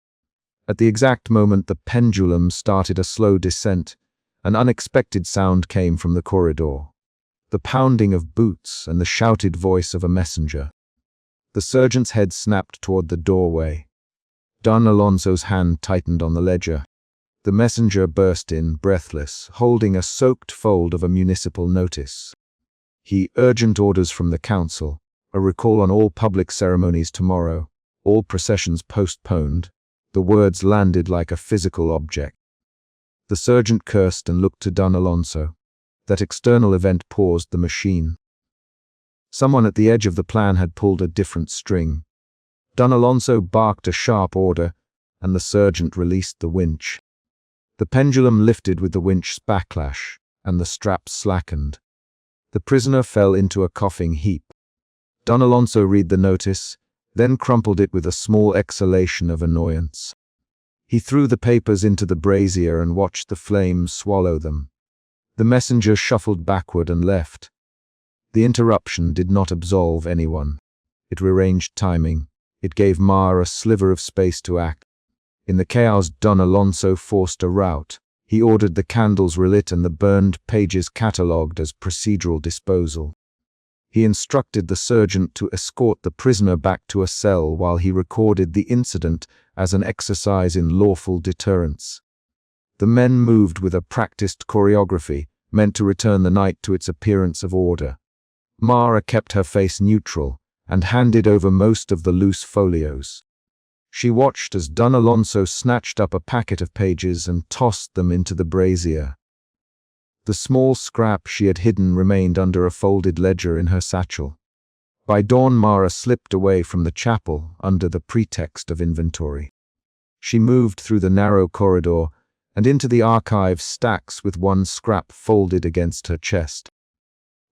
At the exact moment the pendulum started a slow descent, an unexpected sound came from the corridor. The pounding of boots and the shouted voice of a messenger. The sergeant's head snapped toward the doorway. Don Alonso's hand tightened on the ledger. The messenger burst in, breathless, holding a soaked fold of a municipal notice. Urgent orders from the council, a recall on all public ceremonies tomorrow, all processions postponed. The words landed like a physical object. The sergeant cursed and looked to Don Alonso. That external event paused the machine. Someone at the edge of the plan had pulled a different string. Don Alonso barked a sharp order, and the sergeant released the winch. The pendulum lifted with the winch's backlash, and the straps slackened. The prisoner fell into a coughing heap. Don Alonso read the notice, then crumpled it with a small exhalation of annoyance. He threw the papers into the brazier and watched the flames swallow them. The messenger shuffled backward and left. The interruption did not absolve anyone. It rearranged timing. It gave Mara a sliver of space to act. In the chaos, Don Alonso forced a rout. He ordered the candles relit and the burned pages catalogued as procedural disposal. He instructed the sergeant to escort the prisoner back to a cell while he recorded the incident as an exercise in lawful deterrence. The men moved with a practiced choreography, meant to return the night to its appearance of order. Mara kept her face neutral and handed over most of the loose folios. She watched as Don Alonso snatched up a packet of pages and tossed them into the brazier. The small scrap she had hidden remained under a folded ledger in her satchel. By dawn, Mara slipped away from the chapel under the pretext of inventory. She moved through the narrow corridor and into the archive stacks with one scrap folded against her chest.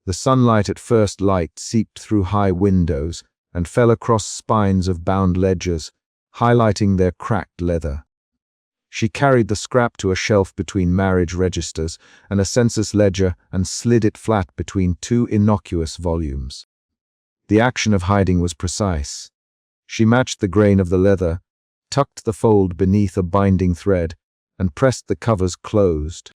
The sunlight at first light seeped through high windows and fell across spines of bound ledgers, highlighting their cracked leather. She carried the scrap to a shelf between marriage registers and a census ledger and slid it flat between two innocuous volumes. The action of hiding was precise. She matched the grain of the leather, tucked the fold beneath a binding thread, and pressed the covers closed.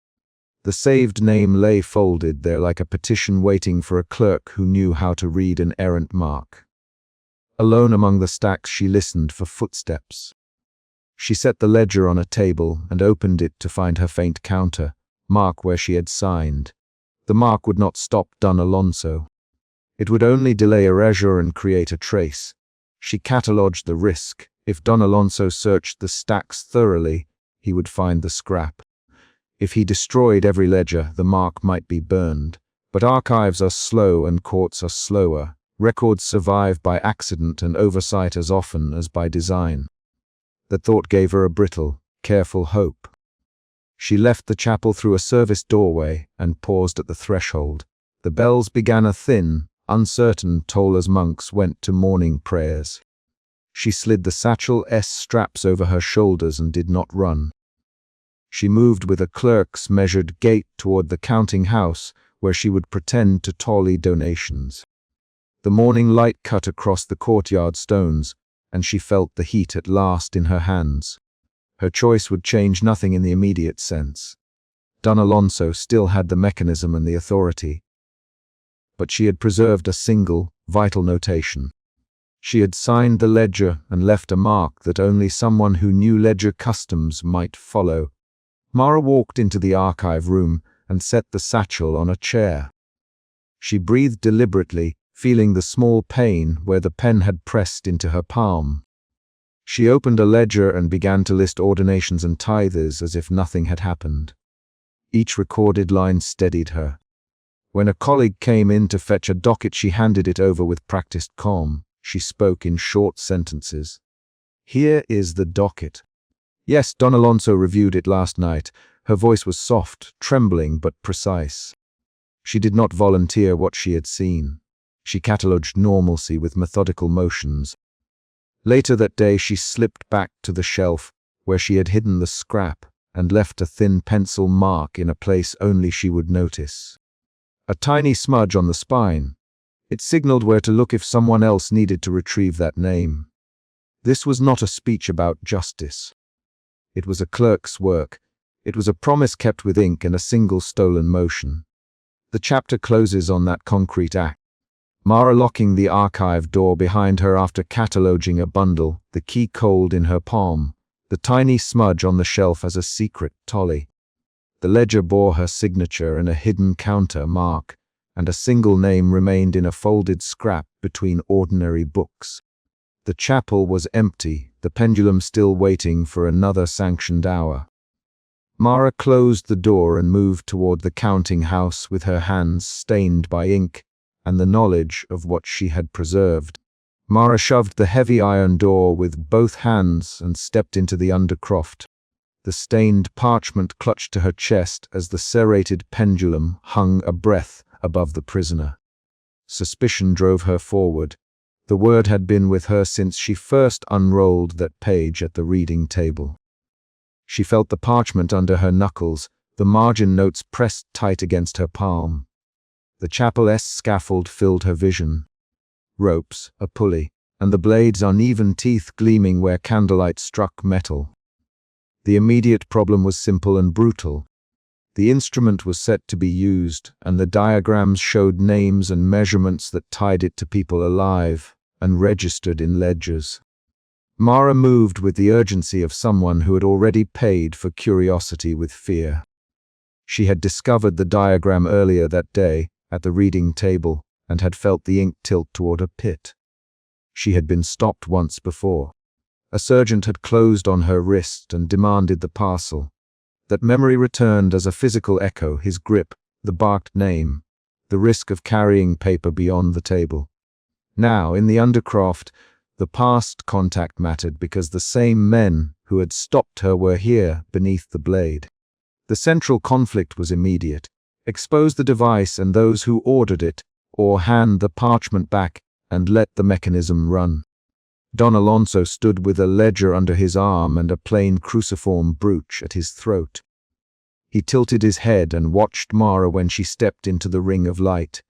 The saved name lay folded there like a petition waiting for a clerk who knew how to read an errant mark. Alone among the stacks, she listened for footsteps. She set the ledger on a table and opened it to find her faint counter, mark where she had signed. The mark would not stop Don Alonso. It would only delay erasure and create a trace. She catalogued the risk. If Don Alonso searched the stacks thoroughly, he would find the scrap. If he destroyed every ledger, the mark might be burned. But archives are slow and courts are slower. Records survive by accident and oversight as often as by design. That thought gave her a brittle, careful hope. She left the chapel through a service doorway and paused at the threshold. The bells began a thin, uncertain toll as monks went to morning prayers. She slid the satchel S straps over her shoulders and did not run. She moved with a clerk's measured gait toward the counting house where she would pretend to tally donations. The morning light cut across the courtyard stones, and she felt the heat at last in her hands. Her choice would change nothing in the immediate sense. Don Alonso still had the mechanism and the authority. But she had preserved a single, vital notation. She had signed the ledger and left a mark that only someone who knew ledger customs might follow. Mara walked into the archive room and set the satchel on a chair. She breathed deliberately, feeling the small pain where the pen had pressed into her palm. She opened a ledger and began to list ordinations and tithes as if nothing had happened. Each recorded line steadied her. When a colleague came in to fetch a docket, she handed it over with practiced calm. She spoke in short sentences. "Here is the docket." "Yes, Don Alonso reviewed it last night." Her voice was soft, trembling but precise. She did not volunteer what she had seen. She catalogued normalcy with methodical motions. Later that day she slipped back to the shelf where she had hidden the scrap and left a thin pencil mark in a place only she would notice. A tiny smudge on the spine. It signaled where to look if someone else needed to retrieve that name. This was not a speech about justice. It was a clerk's work. It was a promise kept with ink and a single stolen motion. The chapter closes on that concrete act. Mara locking the archive door behind her after cataloguing a bundle, the key cold in her palm, the tiny smudge on the shelf as a secret tally. The ledger bore her signature and a hidden counter mark, and a single name remained in a folded scrap between ordinary books. The chapel was empty, the pendulum still waiting for another sanctioned hour. Mara closed the door and moved toward the counting house with her hands stained by ink and the knowledge of what she had preserved. Mara shoved the heavy iron door with both hands and stepped into the undercroft. The stained parchment clutched to her chest as the serrated pendulum hung a breath above the prisoner. Suspicion drove her forward. The word had been with her since she first unrolled that page at the reading table. She felt the parchment under her knuckles, the margin notes pressed tight against her palm. The chapel-esque scaffold filled her vision. Ropes, a pulley, and the blade's uneven teeth gleaming where candlelight struck metal. The immediate problem was simple and brutal. The instrument was set to be used, and the diagrams showed names and measurements that tied it to people alive and registered in ledgers. Mara moved with the urgency of someone who had already paid for curiosity with fear. She had discovered the diagram earlier that day at the reading table and had felt the ink tilt toward a pit. She had been stopped once before. A sergeant had closed on her wrist and demanded the parcel. That memory returned as a physical echo, his grip, the barked name, the risk of carrying paper beyond the table. Now, in the undercroft, the past contact mattered because the same men who had stopped her were here beneath the blade. The central conflict was immediate. Expose the device and those who ordered it, or hand the parchment back and let the mechanism run. Don Alonso stood with a ledger under his arm and a plain cruciform brooch at his throat. He tilted his head and watched Mara when she stepped into the ring of light.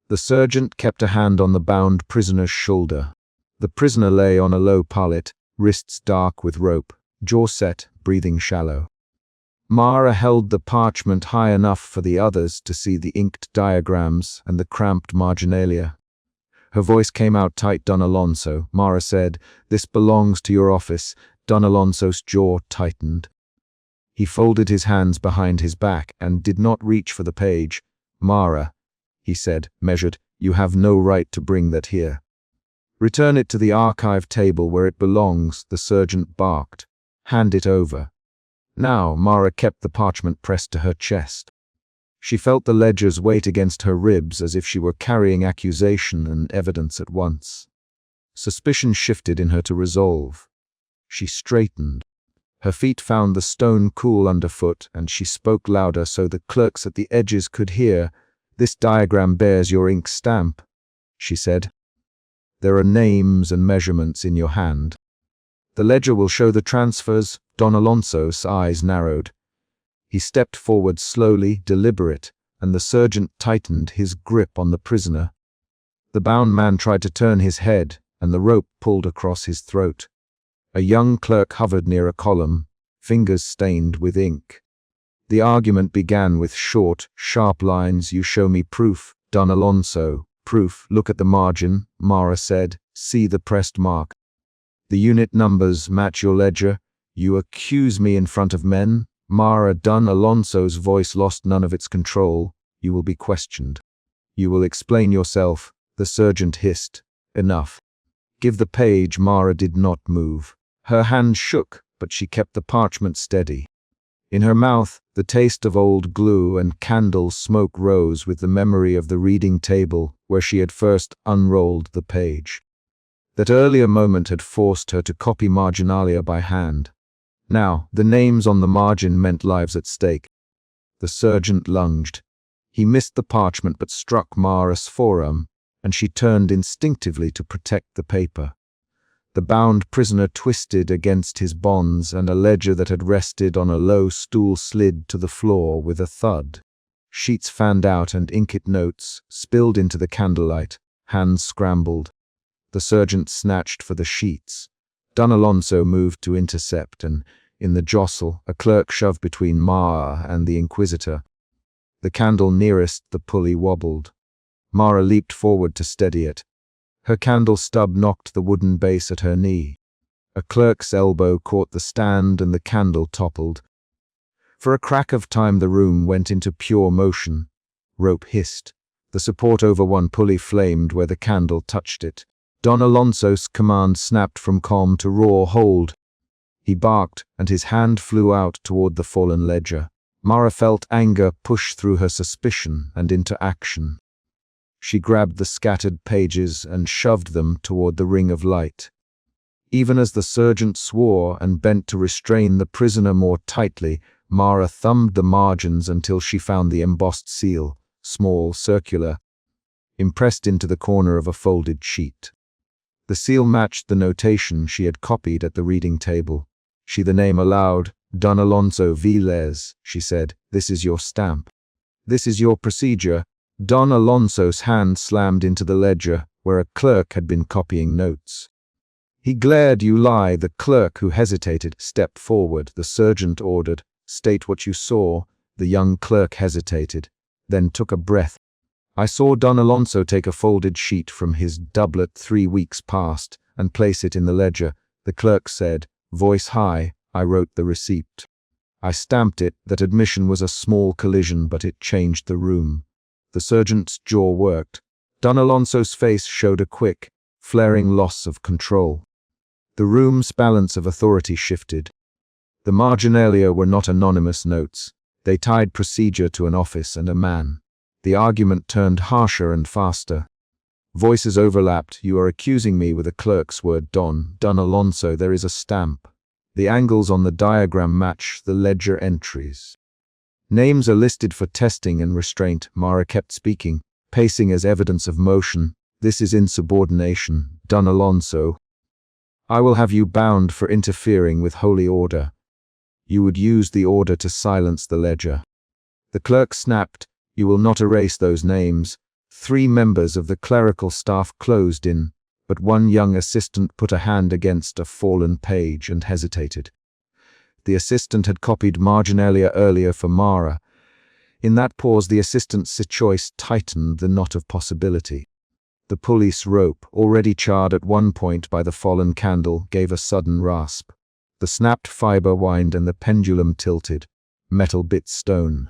The sergeant kept a hand on the bound prisoner's shoulder. The prisoner lay on a low pallet, wrists dark with rope, jaw set, breathing shallow. Mara held the parchment high enough for the others to see the inked diagrams and the cramped marginalia. Her voice came out tight. "Don Alonso," Mara said, "this belongs to your office." Don Alonso's jaw tightened. He folded his hands behind his back and did not reach for the page. "Mara," he said, measured, "you have no right to bring that here. Return it to the archive table where it belongs," the sergeant barked. "Hand it over." Now Mara kept the parchment pressed to her chest. She felt the ledger's weight against her ribs as if she were carrying accusation and evidence at once. Suspicion shifted in her to resolve. She straightened. Her feet found the stone cool underfoot, and she spoke louder so the clerks at the edges could hear. "This diagram bears your ink stamp," she said. "There are names and measurements in your hand. The ledger will show the transfers." Don Alonso's eyes narrowed. He stepped forward slowly, deliberate, and the sergeant tightened his grip on the prisoner. The bound man tried to turn his head, and the rope pulled across his throat. A young clerk hovered near a column, fingers stained with ink. The argument began with short, sharp lines. "You show me proof." "Don Alonso, proof. Look at the margin," Mara said. "See the pressed mark. The unit numbers match your ledger. You accuse me in front of men." "Mara," Don Alonso's voice lost none of its control. "You will be questioned. You will explain yourself," the sergeant hissed. "Enough. Give the page." Mara did not move. Her hand shook, but she kept the parchment steady. In her mouth, the taste of old glue and candle smoke rose with the memory of the reading table where she had first unrolled the page. That earlier moment had forced her to copy marginalia by hand. Now, the names on the margin meant lives at stake. The sergeant lunged. He missed the parchment but struck Mara's forearm, and she turned instinctively to protect the paper. The bound prisoner twisted against his bonds, and a ledger that had rested on a low stool slid to the floor with a thud. Sheets fanned out and inky notes spilled into the candlelight. Hands scrambled. The sergeant snatched for the sheets. Don Alonso moved to intercept, and in the jostle, a clerk shoved between Mara and the Inquisitor. The candle nearest the pulley wobbled. Mara leaped forward to steady it. Her candle stub knocked the wooden base at her knee. A clerk's elbow caught the stand and the candle toppled. For a crack of time the room went into pure motion. Rope hissed. The support over one pulley flamed where the candle touched it. Don Alonso's command snapped from calm to raw hold. He barked, and his hand flew out toward the fallen ledger. Mara felt anger push through her suspicion and into action. She grabbed the scattered pages and shoved them toward the ring of light. Even as the sergeant swore and bent to restrain the prisoner more tightly, Mara thumbed the margins until she found the embossed seal, small, circular, impressed into the corner of a folded sheet. The seal matched the notation she had copied at the reading table. She the name aloud. "Don Alonso Viles," she said. "This is your stamp. This is your procedure." Don Alonso's hand slammed into the ledger, where a clerk had been copying notes. He glared. "You lie." The clerk, who hesitated, stepped forward. The sergeant ordered, "State what you saw." The young clerk hesitated, then took a breath. "I saw Don Alonso take a folded sheet from his doublet 3 weeks past and place it in the ledger," the clerk said, voice high. "I wrote the receipt. I stamped it." That admission was a small collision, but it changed the room. The sergeant's jaw worked. Don Alonso's face showed a quick, flaring loss of control. The room's balance of authority shifted. The marginalia were not anonymous notes. They tied procedure to an office and a man. The argument turned harsher and faster. Voices overlapped. "You are accusing me with a clerk's word, Don Alonso. There is a stamp. The angles on the diagram match the ledger entries. Names are listed for testing and restraint." Mara kept speaking, pacing as evidence of motion. "This is insubordination, Don Alonso. I will have you bound for interfering with holy order. You would use the order to silence the ledger." The clerk snapped. "You will not erase those names." 3 members of the clerical staff closed in, but one young assistant put a hand against a fallen page and hesitated. The assistant had copied marginalia earlier for Mara. In that pause, the assistant's choice tightened the knot of possibility. The police rope, already charred at one point by the fallen candle, gave a sudden rasp. The snapped fiber whined and the pendulum tilted, metal bit stone.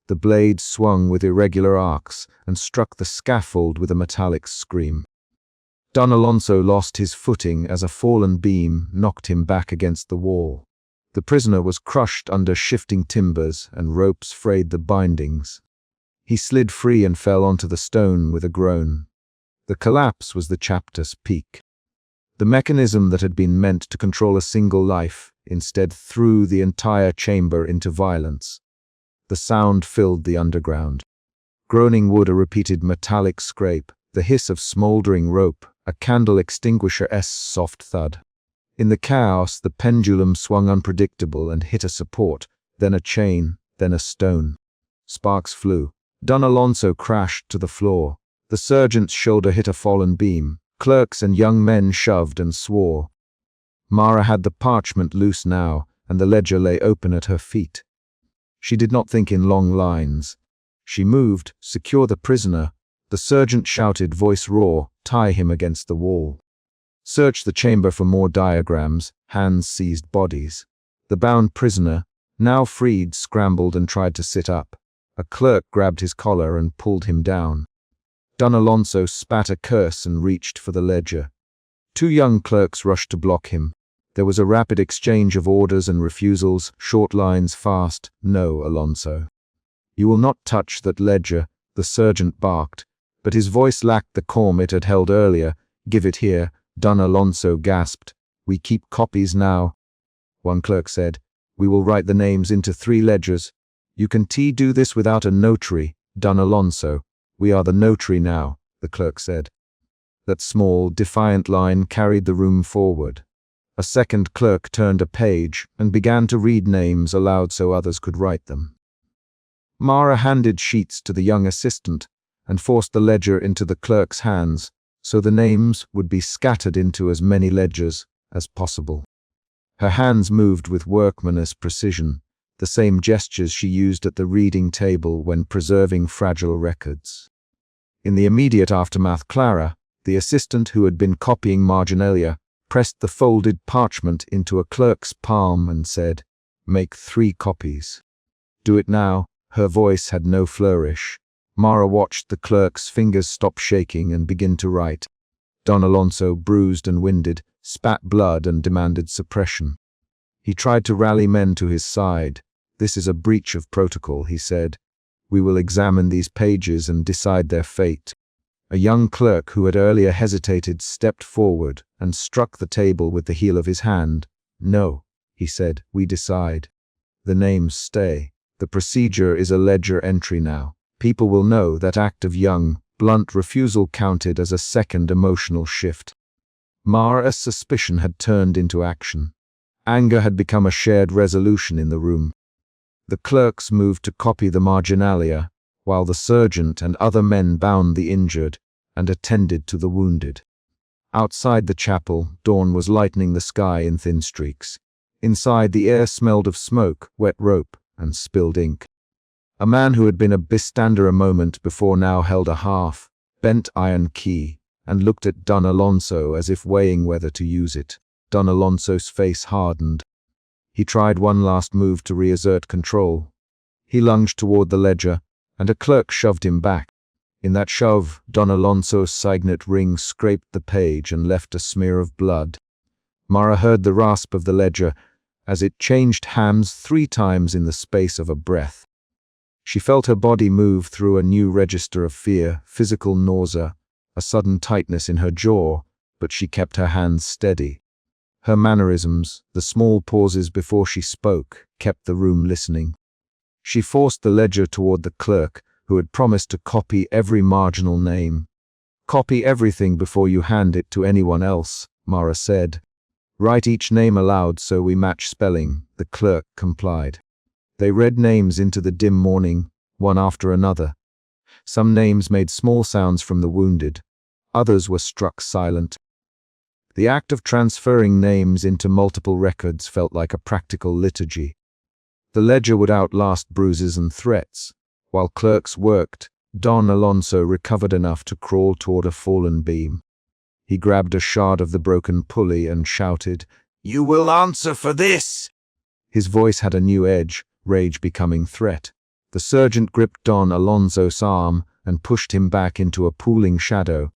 The blade swung with irregular arcs and struck the scaffold with a metallic scream. Don Alonso lost his footing as a fallen beam knocked him back against the wall. The prisoner was crushed under shifting timbers and ropes frayed the bindings. He slid free and fell onto the stone with a groan. The collapse was the chapter's peak. The mechanism that had been meant to control a single life instead threw the entire chamber into violence. The sound filled the underground. Groaning wood, a repeated metallic scrape, the hiss of smoldering rope, a candle extinguisher's soft thud. In the chaos, the pendulum swung unpredictable and hit a support, then a chain, then a stone. Sparks flew. Don Alonso crashed to the floor. The sergeant's shoulder hit a fallen beam. Clerks and young men shoved and swore. Mara had the parchment loose now, and the ledger lay open at her feet. She did not think in long lines. She moved, secure the prisoner. The sergeant shouted, voice raw, tie him against the wall. Search the chamber for more diagrams. Hands seized bodies. The bound prisoner, now freed, scrambled and tried to sit up. A clerk grabbed his collar and pulled him down. Don Alonso spat a curse and reached for the ledger. Two young clerks rushed to block him. There was a rapid exchange of orders and refusals, short lines, fast. No, Alonso. You will not touch that ledger, the sergeant barked, but his voice lacked the calm it had held earlier. Give it here, Don Alonso gasped. We keep copies now. One clerk said, we will write the names into 3 ledgers. You can do this without a notary, Don Alonso. We are the notary now, the clerk said. That small, defiant line carried the room forward. A second clerk turned a page and began to read names aloud so others could write them. Mara handed sheets to the young assistant and forced the ledger into the clerk's hands so the names would be scattered into as many ledgers as possible. Her hands moved with workman's precision, the same gestures she used at the reading table when preserving fragile records. In the immediate aftermath, Clara, the assistant who had been copying marginalia, pressed the folded parchment into a clerk's palm and said, make 3 copies. Do it now. Her voice had no flourish. Mara watched the clerk's fingers stop shaking and begin to write. Don Alonso, bruised and winded, spat blood and demanded suppression. He tried to rally men to his side. This is a breach of protocol, he said. We will examine these pages and decide their fate. A young clerk who had earlier hesitated stepped forward and struck the table with the heel of his hand. No, he said, we decide. The names stay. The procedure is a ledger entry now. People will know that act of young, blunt refusal counted as a second emotional shift. Mara's suspicion had turned into action. Anger had become a shared resolution in the room. The clerks moved to copy the marginalia, while the sergeant and other men bound the injured and attended to the wounded. Outside the chapel, dawn was lightening the sky in thin streaks. Inside, the air smelled of smoke, wet rope, and spilled ink. A man who had been a bystander a moment before now held a half-bent iron key and looked at Don Alonso as if weighing whether to use it. Don Alonso's face hardened. He tried one last move to reassert control. He lunged toward the ledger, and a clerk shoved him back. In that shove, Don Alonso's signet ring scraped the page and left a smear of blood. Mara heard the rasp of the ledger as it changed hands 3 times in the space of a breath. She felt her body move through a new register of fear, physical nausea, a sudden tightness in her jaw, but she kept her hands steady. Her mannerisms, the small pauses before she spoke, kept the room listening. She forced the ledger toward the clerk, who had promised to copy every marginal name. Copy everything before you hand it to anyone else, Mara said. Write each name aloud so we match spelling, the clerk complied. They read names into the dim morning, one after another. Some names made small sounds from the wounded. Others were struck silent. The act of transferring names into multiple records felt like a practical liturgy. The ledger would outlast bruises and threats. While clerks worked, Don Alonso recovered enough to crawl toward a fallen beam. He grabbed a shard of the broken pulley and shouted, "You will answer for this!" His voice had a new edge, rage becoming threat. The sergeant gripped Don Alonso's arm and pushed him back into a pooling shadow.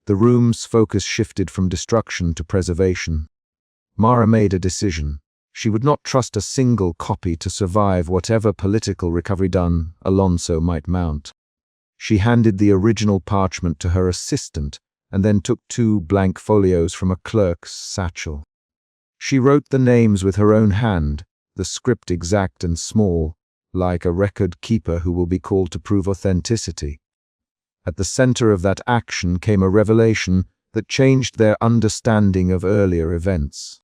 The room's focus shifted from destruction to preservation. Mara made a decision. She would not trust a single copy to survive whatever political recovery Don Alonso might mount. She handed the original parchment to her assistant and then took 2 blank folios from a clerk's satchel. She wrote the names with her own hand, the script exact and small, like a record keeper who will be called to prove authenticity. At the center of that action came a revelation that changed their understanding of earlier events.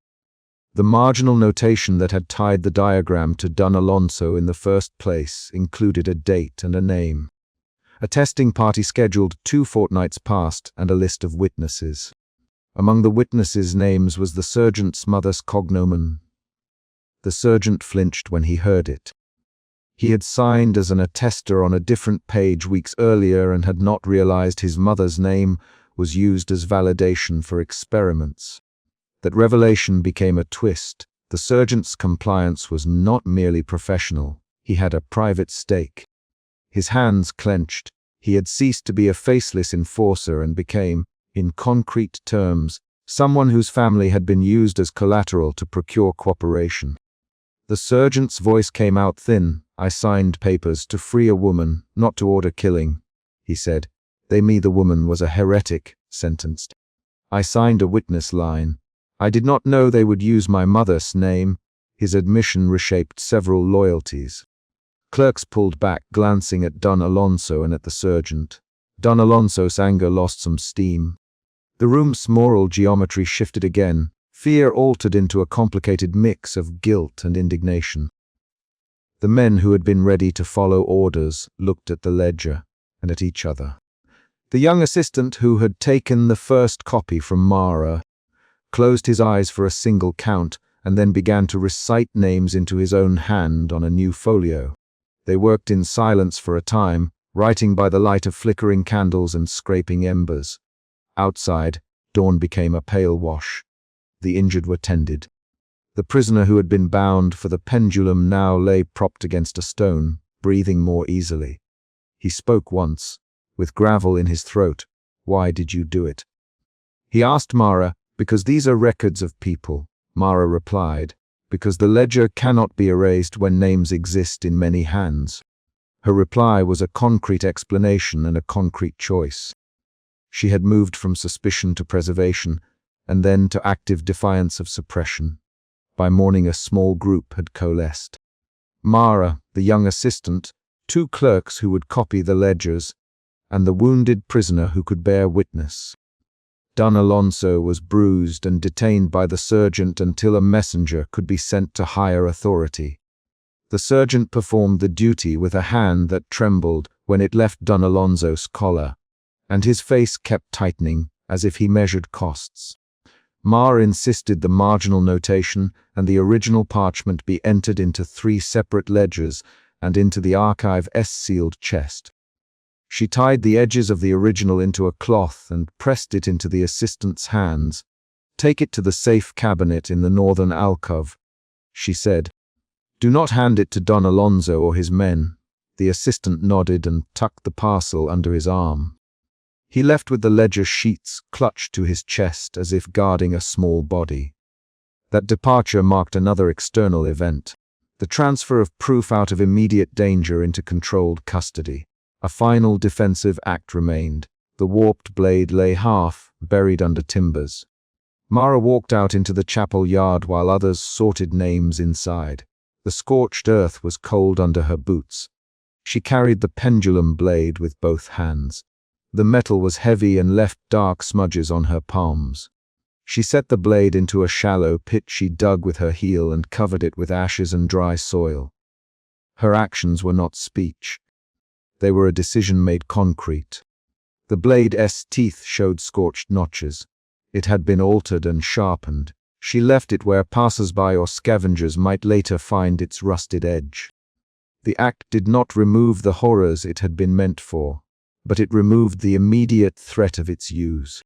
The marginal notation that had tied the diagram to Don Alonso in the first place included a date and a name. A testing party scheduled 2 fortnights past and a list of witnesses. Among the witnesses' names was the sergeant's mother's cognomen. The sergeant flinched when he heard it. He had signed as an attester on a different page weeks earlier and had not realized his mother's name was used as validation for experiments. That revelation became a twist. The sergeant's compliance was not merely professional. He had a private stake. His hands clenched. He had ceased to be a faceless enforcer and became, in concrete terms, someone whose family had been used as collateral to procure cooperation. The sergeant's voice came out thin. "I signed papers to free a woman, not to order killing," he said. "They me the woman was a heretic," sentenced. "I signed a witness line. I did not know they would use my mother's name." His admission reshaped several loyalties. Clerks pulled back, glancing at Don Alonso and at the sergeant. Don Alonso's anger lost some steam. The room's moral geometry shifted again. Fear altered into a complicated mix of guilt and indignation. The men who had been ready to follow orders looked at the ledger and at each other. The young assistant who had taken the first copy from Mara closed his eyes for a single count and then began to recite names into his own hand on a new folio. They worked in silence for a time, writing by the light of flickering candles and scraping embers. Outside, dawn became a pale wash. The injured were tended. The prisoner who had been bound for the pendulum now lay propped against a stone, breathing more easily. He spoke once, with gravel in his throat. "Why did you do it?" He asked Mara. "Because these are records of people," Mara replied. "Because the ledger cannot be erased when names exist in many hands." Her reply was a concrete explanation and a concrete choice. She had moved from suspicion to preservation, and then to active defiance of suppression. By morning a small group had coalesced. Mara, the young assistant, 2 clerks who would copy the ledgers, and the wounded prisoner who could bear witness. Don Alonso was bruised and detained by the sergeant until a messenger could be sent to higher authority. The sergeant performed the duty with a hand that trembled when it left Don Alonso's collar, and his face kept tightening as if he measured costs. Mara insisted the marginal notation and the original parchment be entered into 3 separate ledgers and into the archive's sealed chest. She tied the edges of the original into a cloth and pressed it into the assistant's hands. "Take it to the safe cabinet in the northern alcove," she said. "Do not hand it to Don Alonso or his men." The assistant nodded and tucked the parcel under his arm. He left with the ledger sheets clutched to his chest as if guarding a small body. That departure marked another external event, the transfer of proof out of immediate danger into controlled custody. A final defensive act remained. The warped blade lay half, buried under timbers. Mara walked out into the chapel yard while others sorted names inside. The scorched earth was cold under her boots. She carried the pendulum blade with both hands. The metal was heavy and left dark smudges on her palms. She set the blade into a shallow pit she dug with her heel and covered it with ashes and dry soil. Her actions were not speech. They were a decision made concrete. The blade's teeth showed scorched notches. It had been altered and sharpened. She left it where passers-by or scavengers might later find its rusted edge. The act did not remove the horrors it had been meant for, but it removed the immediate threat of its use.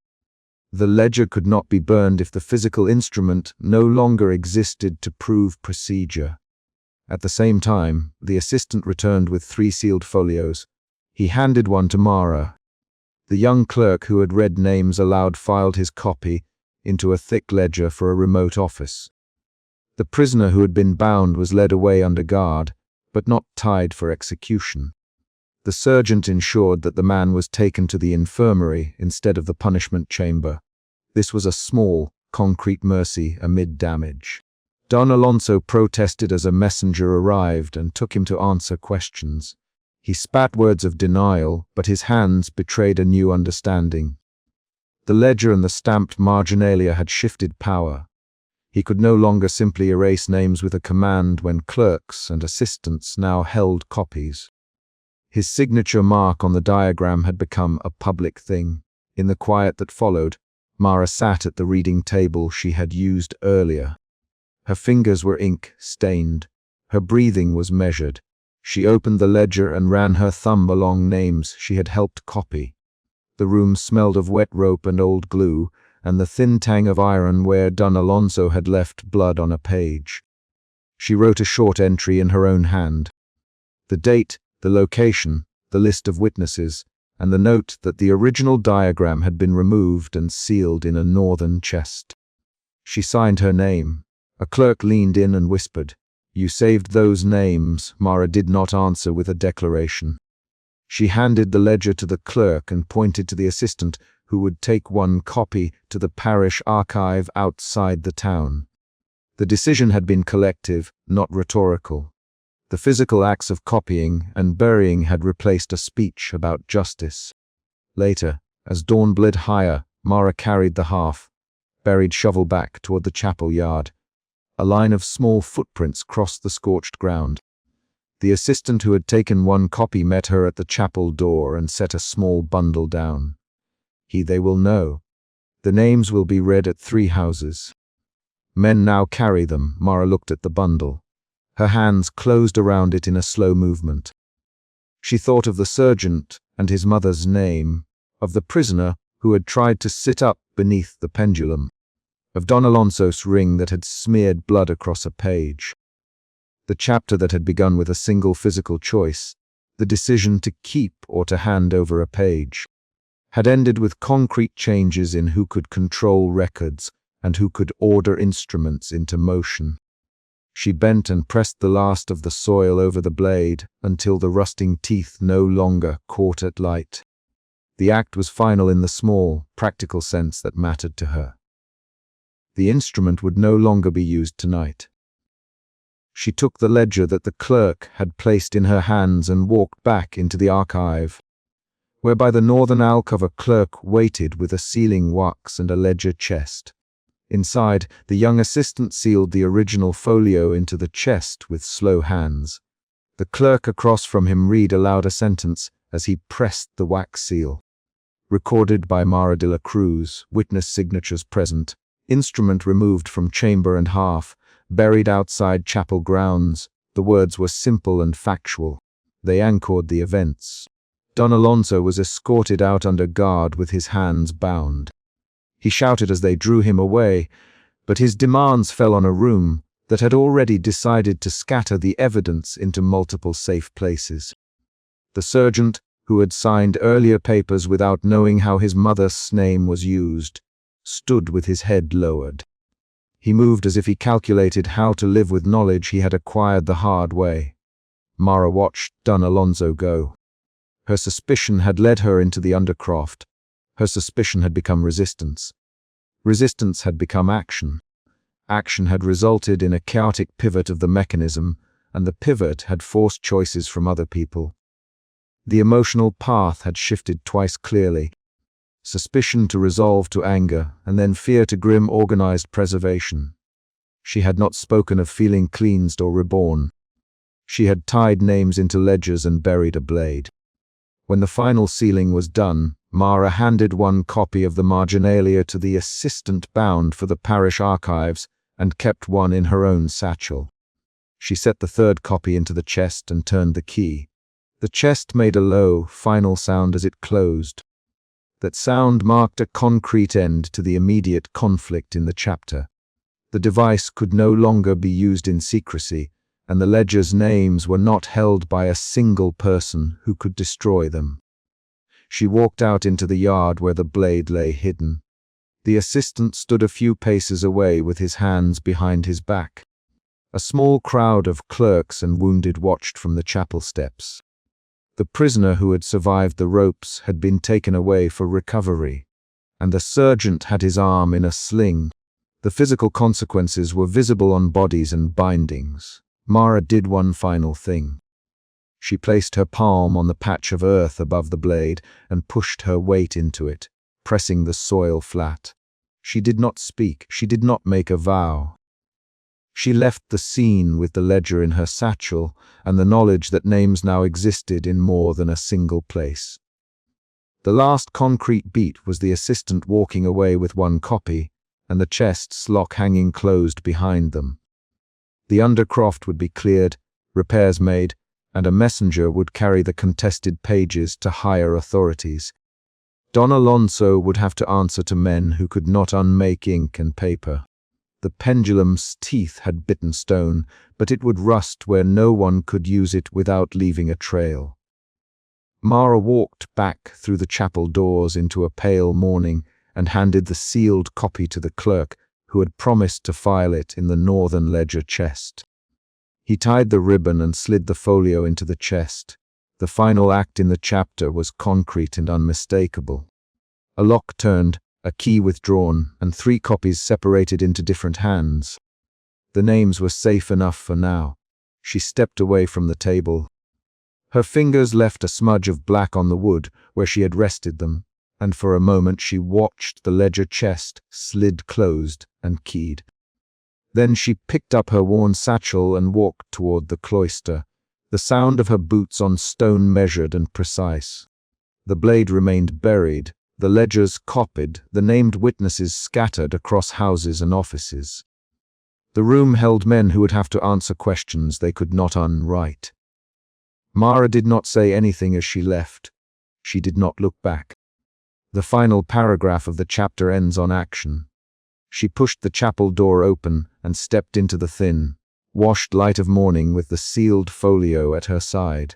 The ledger could not be burned if the physical instrument no longer existed to prove procedure. At the same time, the assistant returned with 3 sealed folios. He handed one to Mara. The young clerk who had read names aloud filed his copy into a thick ledger for a remote office. The prisoner who had been bound was led away under guard, but not tied for execution. The sergeant ensured that the man was taken to the infirmary instead of the punishment chamber. This was a small, concrete mercy amid damage. Don Alonso protested as a messenger arrived and took him to answer questions. He spat words of denial, but his hands betrayed a new understanding. The ledger and the stamped marginalia had shifted power. He could no longer simply erase names with a command when clerks and assistants now held copies. His signature mark on the diagram had become a public thing. In the quiet that followed, Mara sat at the reading table she had used earlier. Her fingers were ink-stained. Her breathing was measured. She opened the ledger and ran her thumb along names she had helped copy. The room smelled of wet rope and old glue, and the thin tang of iron where Don Alonso had left blood on a page. She wrote a short entry in her own hand. The date, the location, the list of witnesses, and the note that the original diagram had been removed and sealed in a northern chest. She signed her name. A clerk leaned in and whispered, "You saved those names." Mara did not answer with a declaration. She handed the ledger to the clerk and pointed to the assistant, who would take one copy to the parish archive outside the town. The decision had been collective, not rhetorical. The physical acts of copying and burying had replaced a speech about justice. Later, as dawn bled higher, Mara carried the half, buried shovel back toward the chapel yard. A line of small footprints crossed the scorched ground. The assistant who had taken one copy met her at the chapel door and set a small bundle down. They will know. The names will be read at 3 houses. Men now carry them. Mara looked at the bundle. Her hands closed around it in a slow movement. She thought of the sergeant and his mother's name, of the prisoner who had tried to sit up beneath the pendulum, of Don Alonso's ring that had smeared blood across a page. The chapter that had begun with a single physical choice, the decision to keep or to hand over a page, had ended with concrete changes in who could control records and who could order instruments into motion. She bent and pressed the last of the soil over the blade until the rusting teeth no longer caught at light. The act was final in the small, practical sense that mattered to her. The instrument would no longer be used tonight. She took the ledger that the clerk had placed in her hands and walked back into the archive, where by the northern alcove a clerk waited with a sealing wax and a ledger chest. Inside, the young assistant sealed the original folio into the chest with slow hands. The clerk across from him read aloud a sentence as he pressed the wax seal. Recorded by Mara de la Cruz, witness signatures present, instrument removed from chamber and half, buried outside chapel grounds. The words were simple and factual. They anchored the events. Don Alonso was escorted out under guard with his hands bound. He shouted as they drew him away, but his demands fell on a room that had already decided to scatter the evidence into multiple safe places. The sergeant, who had signed earlier papers without knowing how his mother's name was used, stood with his head lowered. He moved as if he calculated how to live with knowledge he had acquired the hard way. Mara watched Don Alonso go. Her suspicion had led her into the undercroft. Her suspicion had become resistance. Resistance had become action. Action had resulted in a chaotic pivot of the mechanism, and the pivot had forced choices from other people. The emotional path had shifted twice clearly. Suspicion to resolve to anger, and then fear to grim organized preservation. She had not spoken of feeling cleansed or reborn. She had tied names into ledgers and buried a blade. When the final sealing was done, Mara handed one copy of the marginalia to the assistant bound for the parish archives and kept one in her own satchel. She set the third copy into the chest and turned the key. The chest made a low, final sound as it closed. That sound marked a concrete end to the immediate conflict in the chapter. The device could no longer be used in secrecy, and the ledger's names were not held by a single person who could destroy them. She walked out into the yard where the blade lay hidden. The assistant stood a few paces away with his hands behind his back. A small crowd of clerks and wounded watched from the chapel steps. The prisoner who had survived the ropes had been taken away for recovery, and the sergeant had his arm in a sling. The physical consequences were visible on bodies and bindings. Mara did one final thing. She placed her palm on the patch of earth above the blade and pushed her weight into it, pressing the soil flat. She did not speak, she did not make a vow. She left the scene with the ledger in her satchel and the knowledge that names now existed in more than a single place. The last concrete beat was the assistant walking away with one copy and the chest's lock hanging closed behind them. The undercroft would be cleared, repairs made, and a messenger would carry the contested pages to higher authorities. Don Alonso would have to answer to men who could not unmake ink and paper. The pendulum's teeth had bitten stone, but it would rust where no one could use it without leaving a trail. Mara walked back through the chapel doors into a pale morning and handed the sealed copy to the clerk who had promised to file it in the northern ledger chest. He tied the ribbon and slid the folio into the chest. The final act in the chapter was concrete and unmistakable. A lock turned, a key withdrawn, and 3 copies separated into different hands. The names were safe enough for now. She stepped away from the table. Her fingers left a smudge of black on the wood where she had rested them, and for a moment she watched the ledger chest slid closed and keyed. Then she picked up her worn satchel and walked toward the cloister, the sound of her boots on stone measured and precise. The blade remained buried, the ledgers copied, the named witnesses scattered across houses and offices. The room held men who would have to answer questions they could not unwrite. Mara did not say anything as she left. She did not look back. The final paragraph of the chapter ends on action. She pushed the chapel door open and stepped into the thin, washed light of morning with the sealed folio at her side.